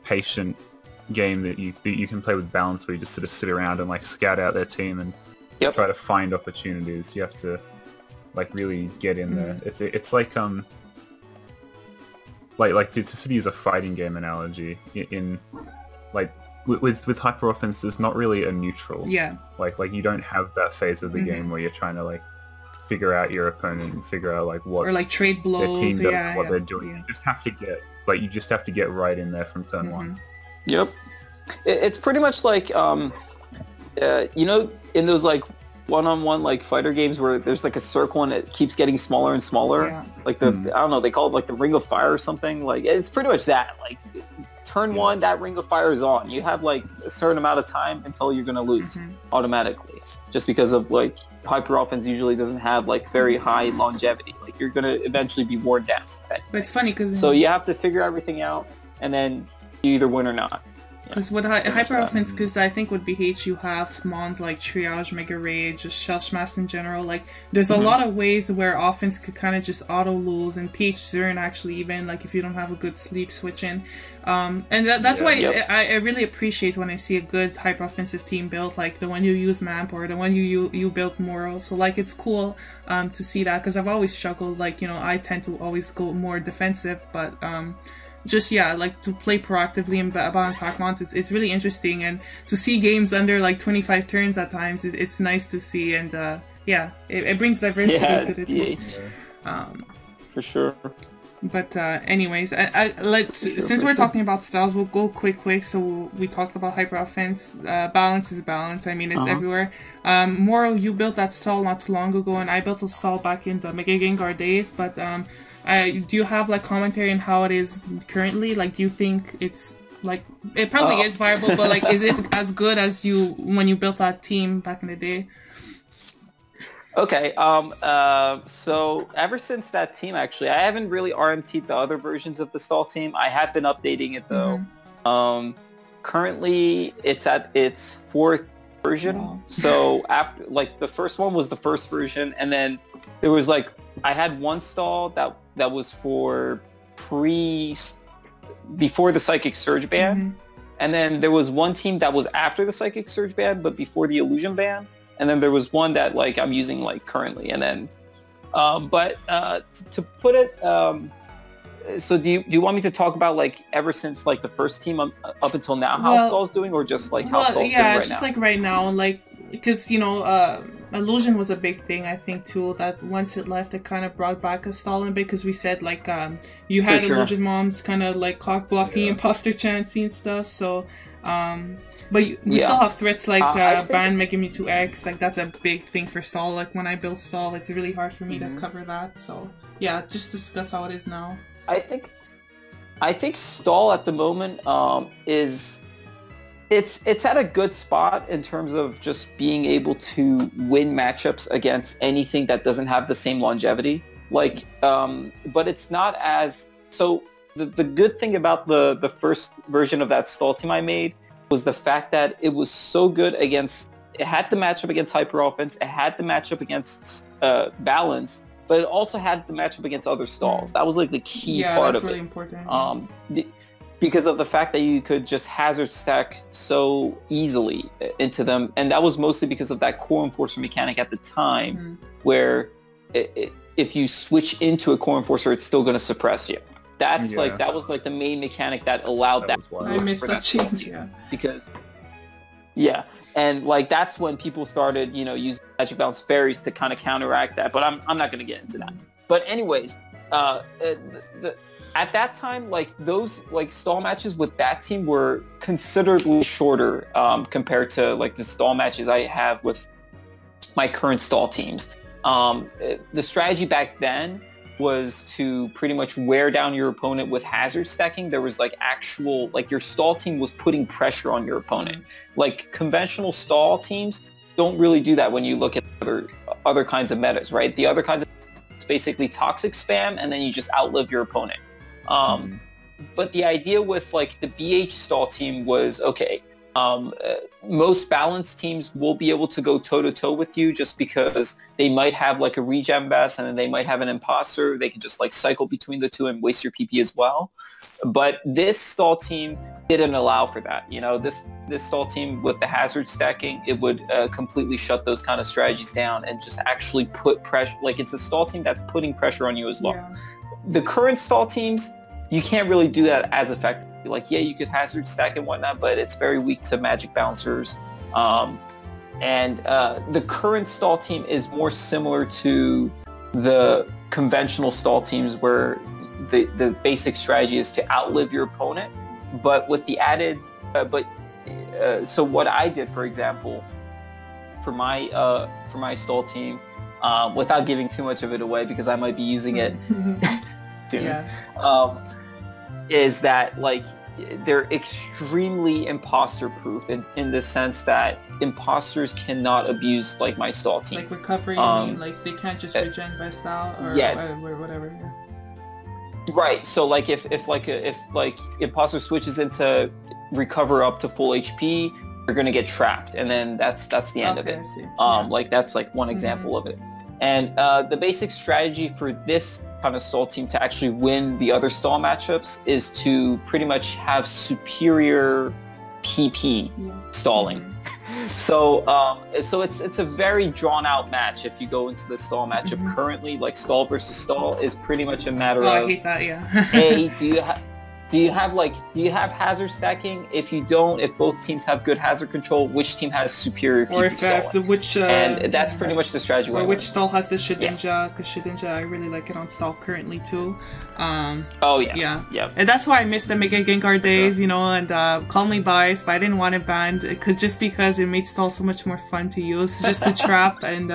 patient game that you can play with balance, where you just sort of sit around and like scout out their team and try to find opportunities. You have to like really get in there. It's like to sort of use a fighting game analogy, in like with hyper offense, there's not really a neutral. Yeah. Like you don't have that phase of the game where you're trying to like figure out your opponent and figure out like what, or like trade blows, their team does, what they're doing. You just have to get right in there from turn 1. Yep. It's pretty much like you know, in those like one-on-one like fighter games where there's like a circle and it keeps getting smaller and smaller. Like the I don't know, they call it like the ring of fire or something. Like it's pretty much that. Like turn 1, that ring of fire is on. You have like a certain amount of time until you're gonna lose automatically, just because of like hyper offense usually doesn't have like very high longevity. Like you're gonna eventually be worn down. But it's funny because so you have to figure everything out, and then you either win or not. Because with hyper offense, because I think with BH you have mons like Triage, Mega Rage, just Shell Smash in general. Like there's a lot of ways where offense could kind of just auto lose, and PH0 actually even like if you don't have a good sleep switch in. And that's why I really appreciate when I see a good hyper offensive team built, like the one you use Mamp or the one you built Moro. So like it's cool to see that, because I've always struggled. Like, you know, I tend to always go more defensive, but just like to play proactively in balanced Hackmons, it's really interesting, and to see games under like 25 turns at times it's nice to see, and it brings diversity to the team. For sure. But anyways, since we're talking about styles, we'll go quick. So we talked about hyper offense. Balance is balance. I mean, it's everywhere. Moro, you built that stall not too long ago, and I built a stall back in the Mega Gengar days. But do you have like commentary on how it is currently? Like, do you think it's like, it probably is viable, but like, is it as good as when you built that team back in the day? Okay, so ever since that team, actually, I haven't really RMT'd the other versions of the stall team. I have been updating it though. Currently, it's at its 4th version. Wow. So after, like, the first one was the first version, and then there was like, I had one stall that was for before the Psychic Surge ban, and then there was one team that was after the Psychic Surge ban, but before the Illusion ban. And then there was one that like I'm using like currently, and then, to put it, so do you want me to talk about like ever since like the first team up until now, how Stall's doing, or just like how Stall's doing right now? Yeah, just like right now, like, because, you know, Illusion was a big thing, I think, too, that once it left, it kind of brought back a stall in a bit, because we said, like, you had Illusion moms kind of, like, cock blocking imposter chancy and stuff, so, but we still have threats like ban Mega Mewtwo X, like, that's a big thing for stall. Like, when I build stall, it's really hard for me to cover that, so, yeah, just discuss how it is now. I think I think stall at the moment is it's at a good spot in terms of just being able to win matchups against anything that doesn't have the same longevity. Like, but it's not as so. The good thing about the first version of that stall team I made was the fact that it was so good against. It had the matchup against hyper offense. It had the matchup against balance, but it also had the matchup against other stalls. That was like the key part of it. Yeah, that's really important. Because of the fact that you could just hazard stack so easily into them, and that was mostly because of that core enforcer mechanic at the time, where if you switch into a core enforcer, it's still going to suppress you. That's like that was like the main mechanic that allowed that. I missed that change. Because and like that's when people started, you know, using magic bounce fairies to kind of counteract that. But I'm not going to get into that. But anyways, at that time, like those like stall matches with that team were considerably shorter compared to like the stall matches I have with my current stall teams. The strategy back then was to pretty much wear down your opponent with hazard stacking. There was like actual, like your stall team was putting pressure on your opponent. Like conventional stall teams don't really do that when you look at other kinds of metas, right? The other kinds of it's basically toxic spam and then you just outlive your opponent. But the idea with like the BH stall team was, okay, most balanced teams will be able to go toe-to-toe with you just because they might have like a regen best and then they might have an imposter. They can just like cycle between the two and waste your PP as well. But this stall team didn't allow for that. You know, this stall team with the hazard stacking, it would completely shut those kind of strategies down and just actually put pressure. Like it's a stall team that's putting pressure on you as well. Yeah. The current stall teams, you can't really do that as effectively. Like, yeah, you could hazard stack and whatnot, but it's very weak to magic bouncers. The current stall team is more similar to the conventional stall teams where the basic strategy is to outlive your opponent, but with the added, so what I did, for example, for my stall team, without giving too much of it away because I might be using it soon, is that like they're extremely imposter proof in the sense that imposters cannot abuse like my stall teams. Like recovery, I mean, like they can't just regen vest out or whatever. Right. So like if imposter switches into recover up to full HP, you're gonna get trapped, and then that's the end of it. Like that's like one example of it. And the basic strategy for this kind of stall team to actually win the other stall matchups is to pretty much have superior PP stalling. So it's a very drawn out match if you go into the stall matchup currently. Like stall versus stall is pretty much a matter of I hate that, hey, do you have hazard stacking? If you don't, if both teams have good hazard control, which team has superior PP or if and that's pretty much the strategy. Or which stall has the Shedinja, because Shedinja, I really like it on stall currently too. And that's why I missed the Mega Gengar days, you know, and calmly biased, but I didn't want it banned, just because it made stall so much more fun to use, just to trap, and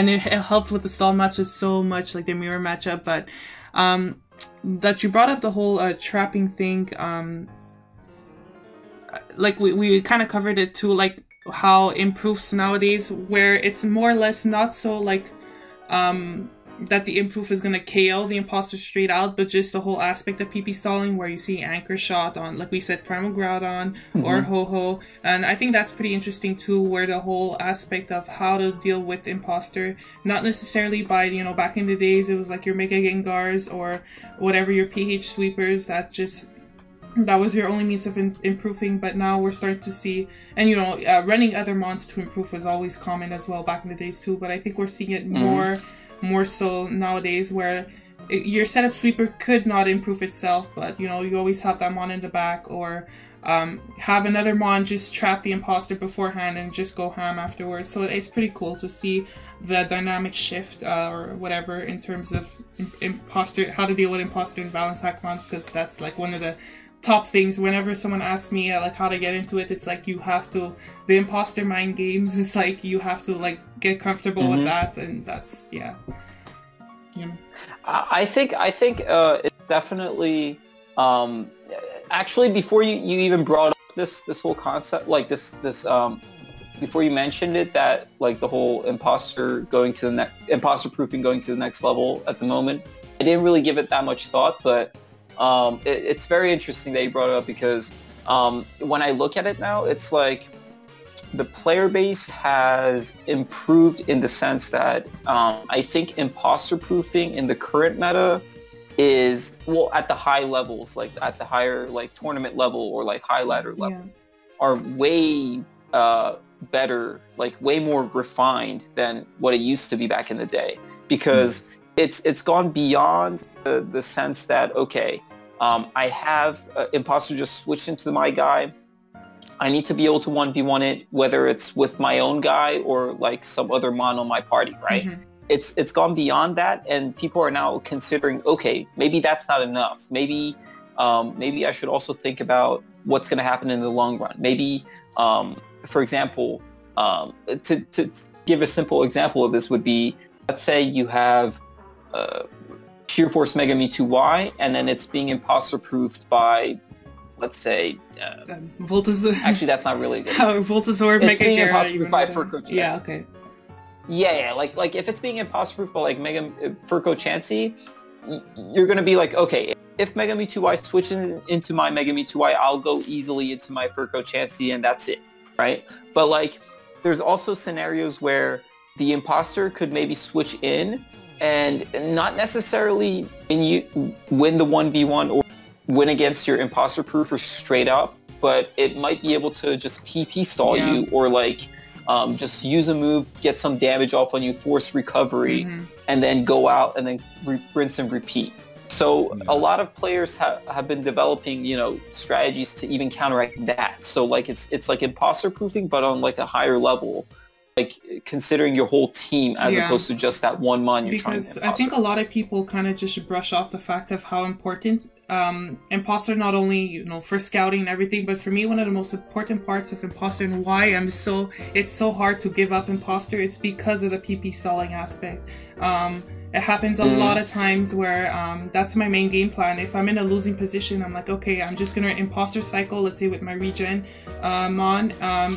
it helped with the stall matchup so much, like the mirror matchup, but that you brought up the whole trapping thing, like we kind of covered it too, like how improves nowadays, where it's more or less not so like that the improve is gonna KO the imposter straight out, but just the whole aspect of PP stalling where you see anchor shot on, like we said, Primal Groudon or Ho-Ho, and I think that's pretty interesting too, where the whole aspect of how to deal with imposter, not necessarily by, you know, back in the days it was like your Mega Gengars or whatever, your PH sweepers, that was your only means of improving, but now we're starting to see, and you know, running other mons to improve was always common as well back in the days too, but I think we're seeing it more so nowadays, where your setup sweeper could not improve itself, but you know, you always have that mon in the back, or have another mon just trap the imposter beforehand and just go ham afterwards. So it's pretty cool to see the dynamic shift or whatever in terms of imposter, how to deal with imposter in balance Hackmons, because that's like one of the top things whenever someone asks me like how to get into it. It's like you have to, the imposter mind games, it's like you have to like get comfortable with that, and that's I think it's definitely Actually, before you even brought up this whole concept, like this before you mentioned it, that like the whole imposter proofing going to the next level at the moment, I didn't really give it that much thought, but it's very interesting that you brought it up, because when I look at it now, it's like the player base has improved in the sense that I think imposter proofing in the current meta is, well, at the high levels, like at the higher like tournament level or like high ladder level, are way better, like way more refined than what it used to be back in the day, because it's gone beyond the sense that, okay, I have imposter just switched into my guy. I need to be able to 1v1 it, whether it's with my own guy or like some other mon on my party, right? It's gone beyond that, and people are now considering, okay, maybe that's not enough. Maybe I should also think about what's going to happen in the long run. Maybe, for example, to give a simple example of this would be, let's say you have Sheer Force Mega Me 2Y, and then it's being imposter proofed by, let's say, Voltazor. Actually, that's not really good. Voltazor It's Mega being Gear, imposter proofed by Furco Chansey. Yeah, okay. Yeah, like if it's being imposter proofed by like Furco Chansey, you're gonna be like, okay, if Mega Me 2Y switches into my Mega Me 2Y, I'll go easily into my Furco Chansey, and that's it, right? But like, there's also scenarios where the imposter could maybe switch in and not necessarily win the 1v1 or win against your imposter proof or straight up, but it might be able to just PP stall you, or like just use a move, get some damage off on you, force recovery, and then go out and then rinse and repeat. So a lot of players have been developing, strategies to even counteract that. So like it's like imposter proofing, but on like a higher level, like considering your whole team as opposed to just that one mon you're trying to imposter. I think a lot of people kind of just brush off the fact of how important imposter, not only for scouting and everything, but for me one of the most important parts of imposter, and why it's so hard to give up imposter, it's because of the PP stalling aspect. It happens a lot of times where that's my main game plan. If I'm in a losing position, I'm like, okay, I'm just gonna imposter cycle, let's say with my regen mon,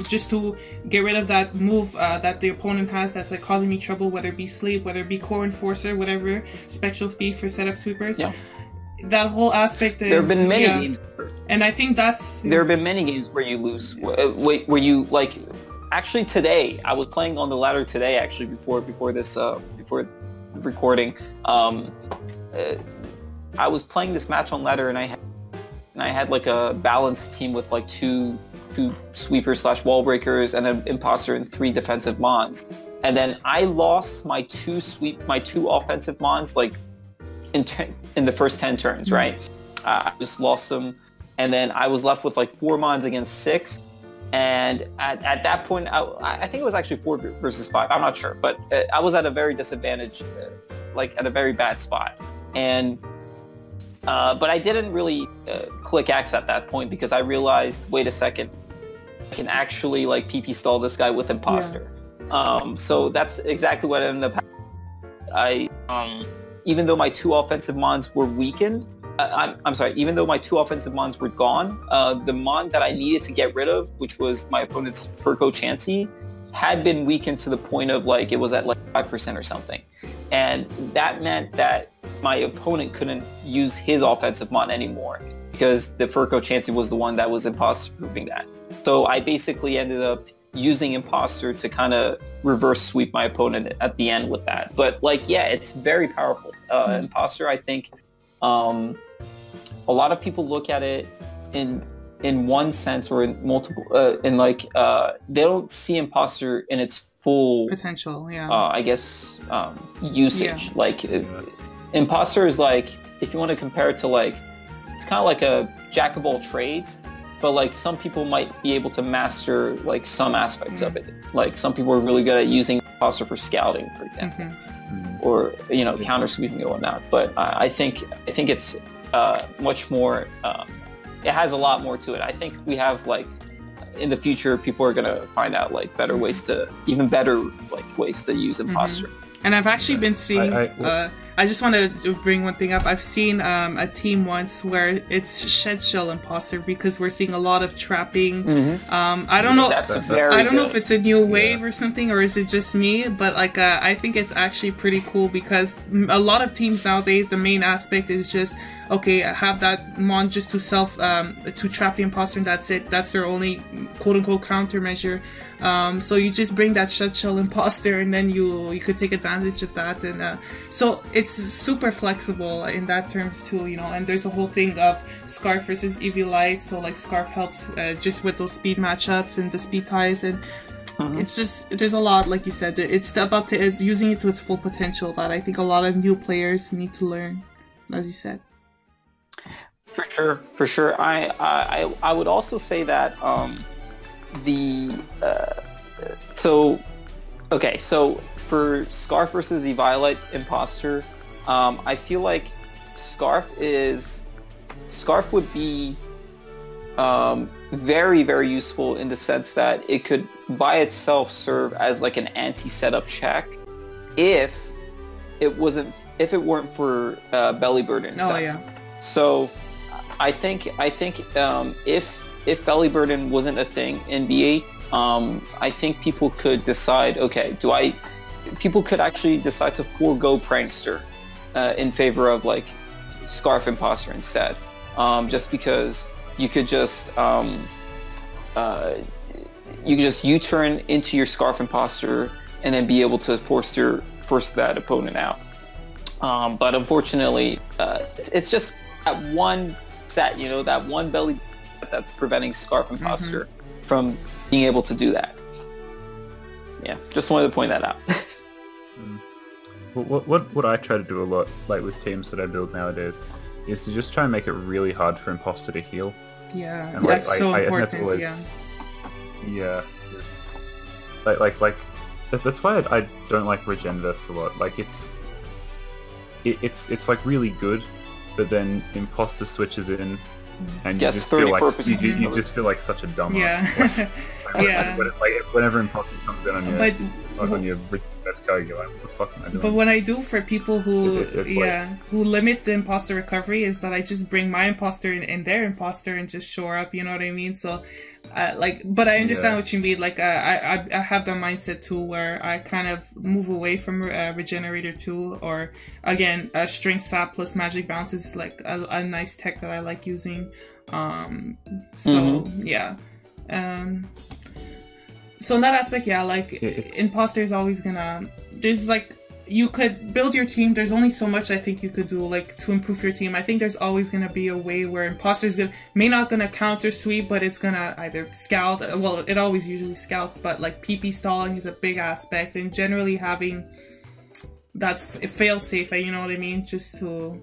just to get rid of that move that the opponent has that's like causing me trouble, whether it be sleep, whether it be core enforcer, whatever, spectral thief for setup sweepers. That whole aspect. There have been many games, and I think there have been many games where you lose, where you like. Actually, today I was playing on the ladder today. Actually, before recording, I was playing this match on ladder, and I had like a balanced team with like two sweepers / wall breakers and an imposter and 3 defensive mons, and then I lost my two offensive mons like in the first 10 turns, right? I just lost them, and then I was left with like 4 mons against 6. And at that point, I think it was actually 4 versus 5. I'm not sure, but I was at a very disadvantage, like at a very bad spot. And but I didn't really click X at that point, because I realized, wait a second, I can actually like PP stall this guy with imposter. So that's exactly what ended up happening. Even though my 2 offensive mons were weakened, I'm sorry, even though my 2 offensive mons were gone, the mon that I needed to get rid of, which was my opponent's Furco Chansey, had been weakened to the point of like, it was at like 5% or something. And that meant that my opponent couldn't use his offensive mon anymore, because the Furco Chansey was the one that was imposter proofing that. So I basically ended up using imposter to kind of reverse sweep my opponent at the end with that. But like, yeah, it's very powerful. Imposter, I think, a lot of people look at it in one sense or in multiple, they don't see imposter in its full potential. I guess usage. Like imposter is like, if you want to compare it to like, it's kind of like a jack of all trades. But like, some people might be able to master like some aspects of it. Like some people are really good at using imposter for scouting, for example, or counter sweeping and whatnot. But I think it's much more. It has a lot more to it. I think we have like, in the future, people are gonna find out like even better ways to use imposter. And I've actually been seeing I just want to bring one thing up. I've seen a team once where it's shed shell imposter because we're seeing a lot of trapping. I don't know. I don't know if it's a new wave or something, or is it just me? But like, I think it's actually pretty cool because a lot of teams nowadays, the main aspect is just okay, have that mon just to to trap the imposter, and that's it. That's their only quote unquote countermeasure. So you just bring that shed shell imposter, and then you could take advantage of that, and so it's super flexible in that terms too, you know. And there's a whole thing of Scarf versus EV Light, so like Scarf helps just with those speed matchups and the speed ties, and it's just, there's a lot, like you said, it's about using it to its full potential that I think a lot of new players need to learn, as you said. For sure. I would also say that so for Scarf versus the Violet Imposter, I feel like Scarf would be very, very useful in the sense that it could by itself serve as like an anti-setup check if it weren't for belly burden sets. So I think if belly burden wasn't a thing in BA, I think people could decide, okay, people could actually decide to forego Prankster in favor of like Scarf Imposter instead, just because you could just U-turn into your Scarf Imposter and then be able to force that opponent out. But unfortunately, it's just that one set, you know, that one belly that's preventing Scarf Imposter from being able to do that. Yeah, just wanted to point that out. What I try to do a lot, like with teams that I build nowadays, is to just try and make it really hard for Imposter to heal. Yeah, and that's like, so important. That's always, like that's why I don't like Regenverse a lot. Like it's like really good, but then Imposter switches in, and you just feel like you just feel like such a dumbass. Yeah. Yeah. Whenever Imposter comes in on your best card, you're like, what the fuck am I doing? But what I do for people who who limit the imposter recovery is that I just bring my imposter and their imposter and just shore up. You know what I mean? So. But I understand what you mean. Like, I have that mindset too, where I kind of move away from Regenerator 2, or again, Strength Sap plus Magic Bounce is like a nice tech that I like using. Yeah. So in that aspect, yeah, like Imposter is always gonna. There's like. You could build your team. There's only so much I think you could do, like, to improve your team. I think there's always gonna be a way where Imposter's may not gonna counter sweep, but it's gonna either scout. Well, it always usually scouts, but like PP stalling is a big aspect, and generally having that fail safe. You know what I mean? Just to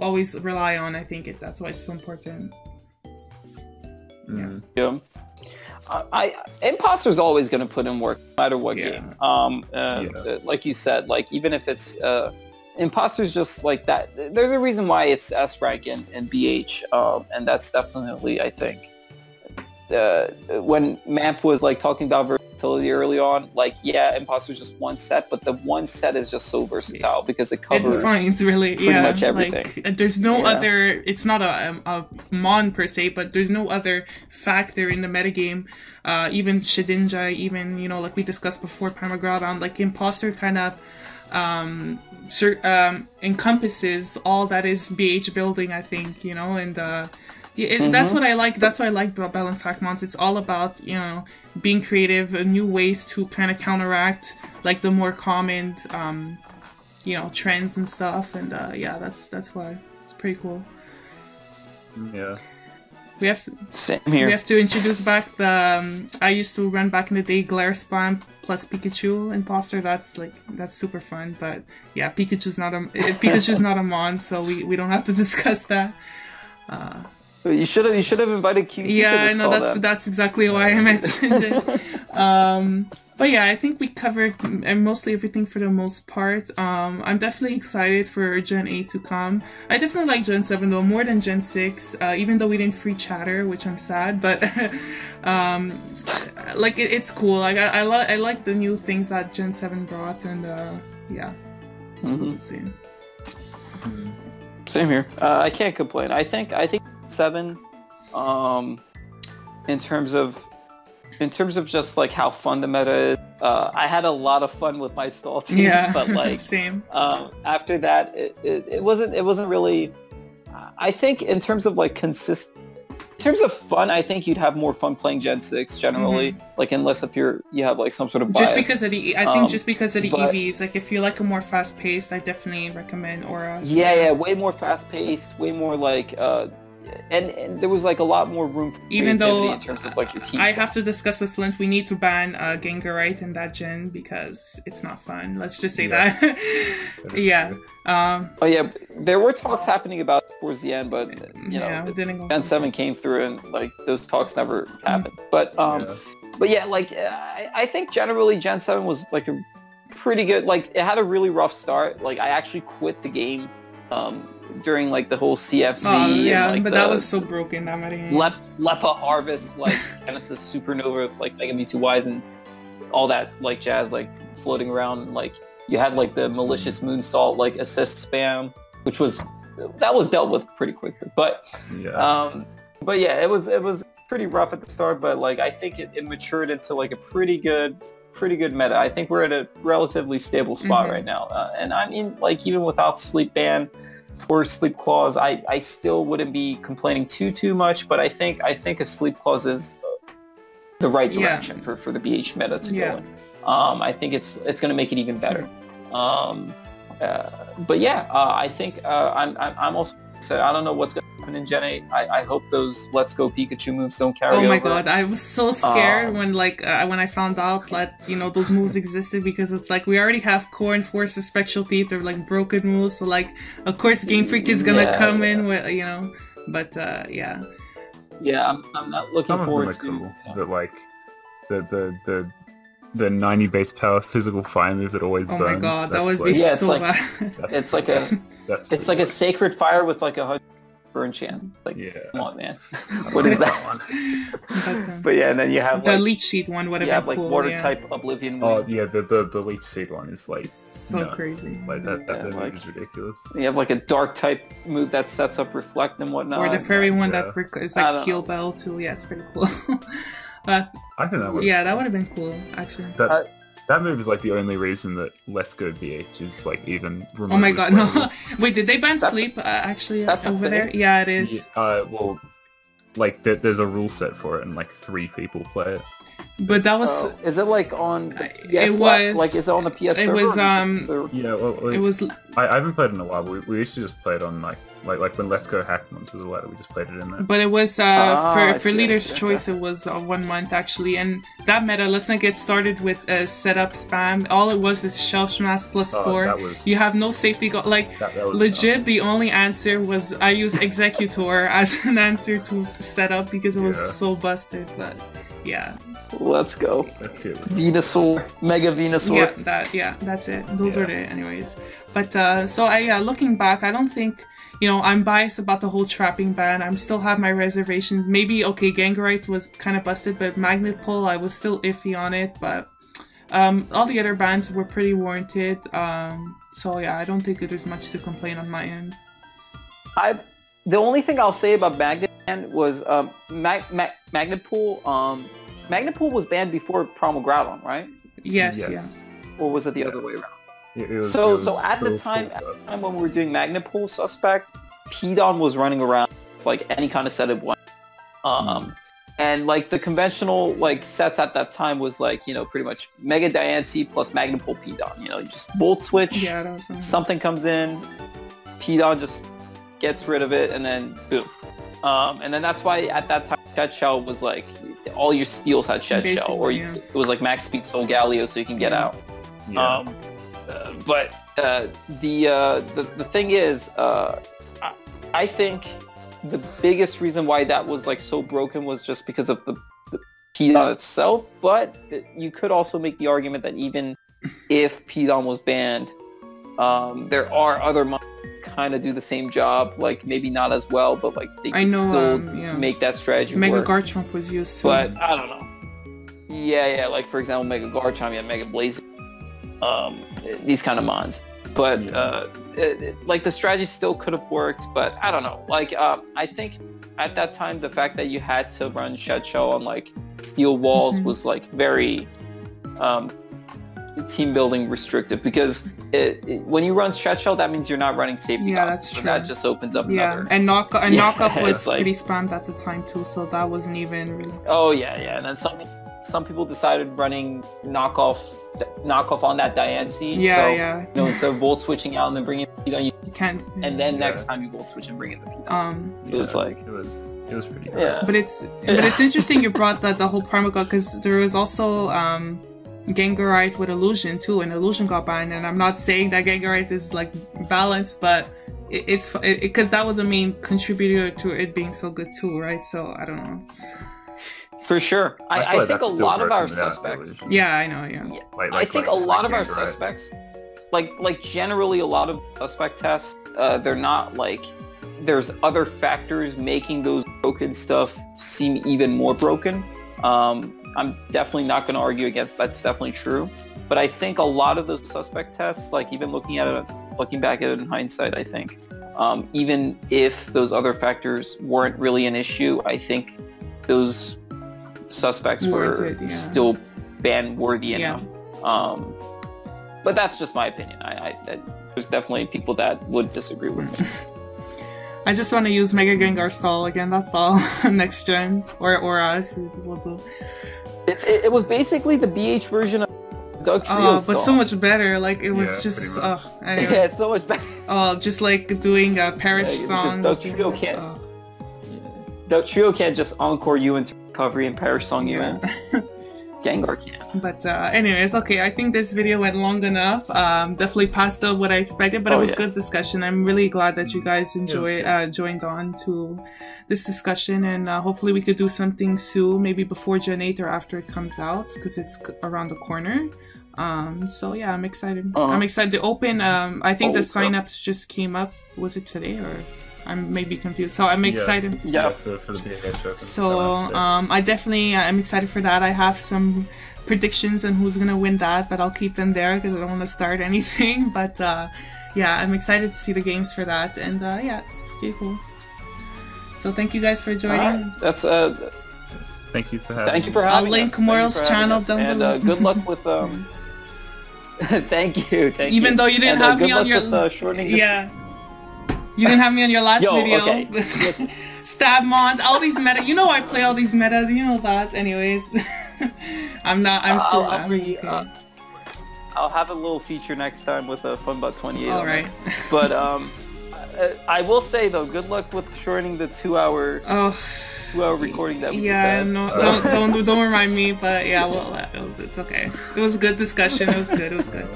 always rely on. I think that's why it's so important. Yeah. Imposter's always going to put in work no matter what game. Like you said, like even if it's Imposter's just like that. There's a reason why it's S rank in BH, and that's definitely, I think, when Mamp was like talking about versatility early on, like Imposter's just one set, but the one set is just so versatile because it covers really pretty much everything. Like, there's no other. It's not a mon per se, but there's no other factor in the metagame. Even Shedinja, even, you know, like we discussed before, Permagradon, like Imposter kind of encompasses all that is BH building, I think, you know, and that's what I like. That's what I like about Balanced Hackmons. It's all about, you know, being creative, new ways to kind of counteract like the more common, you know, trends and stuff. And that's why it's pretty cool. Yeah. We have to introduce back the I used to run back in the day Glare Spam plus Pikachu Imposter. That's super fun. But yeah, Pikachu's not a mon, so we don't have to discuss that. You should have invited QT to this I know, that's exactly why I mentioned it. But yeah, I think we covered mostly everything for the most part. I'm definitely excited for Gen 8 to come. I definitely like Gen 7 though, more than Gen 6, even though we didn't free chatter, which I'm sad, but like it's cool. Like I like the new things that Gen 7 brought, and yeah, it's cool to see. Same here. I can't complain. I think 7, in terms of just like how fun the meta is, I had a lot of fun with my stall team. Yeah, but like same. After that, it wasn't really. I think in terms of like in terms of fun, I think you'd have more fun playing Gen 6 generally. Like unless if you have like some sort of bias. Just because of the EVs. Like if you like a more fast paced, I definitely recommend Aura. Yeah, way more fast paced, way more like and there was like a lot more room for creativity in terms of like your team. I have to discuss with Flint. We need to ban Gengarite in that gen because it's not fun. Let's just say that. Yeah. Oh yeah, there were talks happening about it towards the end, but you know, Gen 7 came through and like those talks never happened. But yeah, like I think generally Gen 7 was like a pretty good. Like it had a really rough start. Like I actually quit the game. During like the whole CFZ. Oh yeah, and, like, but that was so broken. That Lepa Harvest, like Genesis Supernova, like Mega Mewtwo-Ys and all that like jazz, like floating around. Like you had like the malicious Moonsault, like assist spam, which was dealt with pretty quickly. But yeah, it was pretty rough at the start. But like I think it matured into like a pretty good meta. I think we're at a relatively stable spot right now. And I mean, like even without Sleep Ban or Sleep Clause, I still wouldn't be complaining too much, but I think a Sleep Clause is the right direction for the BH meta to go in. I think it's going to make it even better. But yeah, I think I'm also excited. I don't know what's going to happen in Gen 8. I hope those Let's Go Pikachu moves don't carry over. Oh my god, I was so scared when I found out that, you know, those moves existed, because it's like we already have Core and Force of Spectral Teeth. They're like broken moves, so like of course GameFreak is gonna come in with, you know, but yeah. Yeah, I'm not looking forward to cool, but like the 90 base power physical fire move that always burns. Oh my god, that would be so like, bad. It's like a sacred fire with like a burn chance. Like, come on, man. What is that one? But yeah, and then you have the like, Leech Seed one. Whatever. You have like water type Oblivion. Oh yeah, the Leech Seed one is like so nuts. Crazy. Like that move is ridiculous. You have like a dark type move that sets up Reflect and whatnot. Or the fairy one that is like Heal Bell too. Yeah, it's pretty cool. I think that would. Yeah, that would have been cool actually. That move is like the only reason that Let's Go BH is like even remotely. Oh my god, no. Wait, did they ban Sleep actually over there? Yeah, it is. Well, like there's a rule set for it and like 3 people play it. But that was... is it like on PS? It was... Like, is it on the PS server? It was, yeah, well, it was... I haven't played it in a while, but we used to just play it on like when Let's Go Hackmons was allowed, we just played it in there. But it was, for Leader's Choice, it was 1 month, actually. And that meta, let's not get started with setup spam. All it was is Shell Smash plus score. You have no safety like, legit, the only answer was I used Executor as an answer to setup because it was so busted, but yeah. Let's go. That's it. Venusaur, Mega Venusaur. Yeah, that's it. Those are the anyways. But so looking back, I don't think, you know, I'm biased about the whole trapping ban. I still have my reservations. Maybe Gengarite was kind of busted, but Magnet Pull, I was still iffy on it. But all the other bans were pretty warranted. So yeah, I don't think there's much to complain on my end. The only thing I'll say about Magnet ban was Magnet Pull. Magnet Pull was banned before Primal Groudon, right? Yes, yeah. Or was it the other way around? So at the time when we were doing Magnet Pull Suspect, Pidon was running around with, like, any kind of setup one. And like the conventional like sets at that time was like, you know, pretty much Mega Diancie plus Magnet Pull Pidon. You know, you just Volt Switch, something comes in, Pidon just gets rid of it, and then boom. And then that's why at that time Shed Shell was like, all your steals had Shed Shell, or it was like Max Speed Soul Galio so you can get out. But the thing is, I think the biggest reason why that was like so broken was just because of the Pidon itself. But you could also make the argument that even if Pidon was banned, there are other monsters kind of do the same job, like maybe not as well, but like they can still make that strategy Mega work. Garchomp was used too. But I don't know. Yeah, like for example, Mega Garchomp, Mega Blaze. these kind of mods. But like the strategy still could have worked, but I don't know. Like I think at that time the fact that you had to run Shed Shell on like steel walls was like very team building restrictive, because when you run Shed Shell, that means you're not running safety. Yeah, that's true. So that just opens up another. And knockoff was like, pretty spammed at the time too, so that wasn't even really. Oh yeah, and then some people decided running knockoff on that Diane seed. Yeah, so, yeah. You know, instead of volt switching out and then bringing it on, you can't. And then next time you volt switch and bring it. So it's like it was pretty gross. Yeah. But it's interesting you brought the whole Primal, because there was also Gengarite with Illusion too, and Illusion got banned. And I'm not saying that Gengarite is like balanced, but it's because that was a main contributor to it being so good too, right? So I don't know. For sure. I think a lot of our suspects... Yeah, I know, yeah. I think a lot of our suspects, like generally a lot of suspect tests, they're not like... There's other factors making those broken stuff seem even more broken. I'm definitely not going to argue against that's definitely true. But I think a lot of those suspect tests, like even looking back at it in hindsight, I think, even if those other factors weren't really an issue, I think those suspects were still ban worthy enough. But that's just my opinion. There's definitely people that would disagree with me. I just want to use Mega Gengar Stall again, that's all. Next gen. Or us. We'll do. It was basically the BH version of Doug Trio but so much better. Like, it was just... anyway. Yeah, it's so much better. Just like doing Parish songs. Doug Trio can't... Doug Trio can't just encore you into recovery and Parish song you in. Gengar can. But anyways, okay, I think this video went long enough. Definitely past what I expected, but it was good discussion. I'm really glad that you guys joined on to this discussion, and hopefully we could do something soon, maybe before Gen 8 or after it comes out, because it's around the corner. So yeah, I'm excited. I'm excited to open. I think the sign-ups just came up. Was it today or? I'm maybe confused, so I'm excited. Yeah, for the BHF. So I definitely I'm excited for that. I have some predictions on who's gonna win that, but I'll keep them there because I don't want to start anything. But yeah, I'm excited to see the games for that, and yeah, it's pretty cool. So thank you guys for joining. That's thank you for having. Thank you for having. I'll link Moral's channel down below. And good luck with Thank you. Even though you didn't have me on your shortening. You didn't have me on your last video. Okay. Stabmons, all these meta. You know I play all these metas. You know that. Anyways, I'm still. I'll have a little feature next time with a Funbot 28. All right. But I will say though, good luck with shortening the 2-hour. 2-hour recording that we just had. No, don't remind me. But yeah, well, it's okay. It was a good discussion. It was good.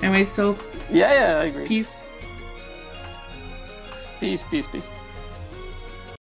Anyway, so yeah, I agree. Peace. Peace.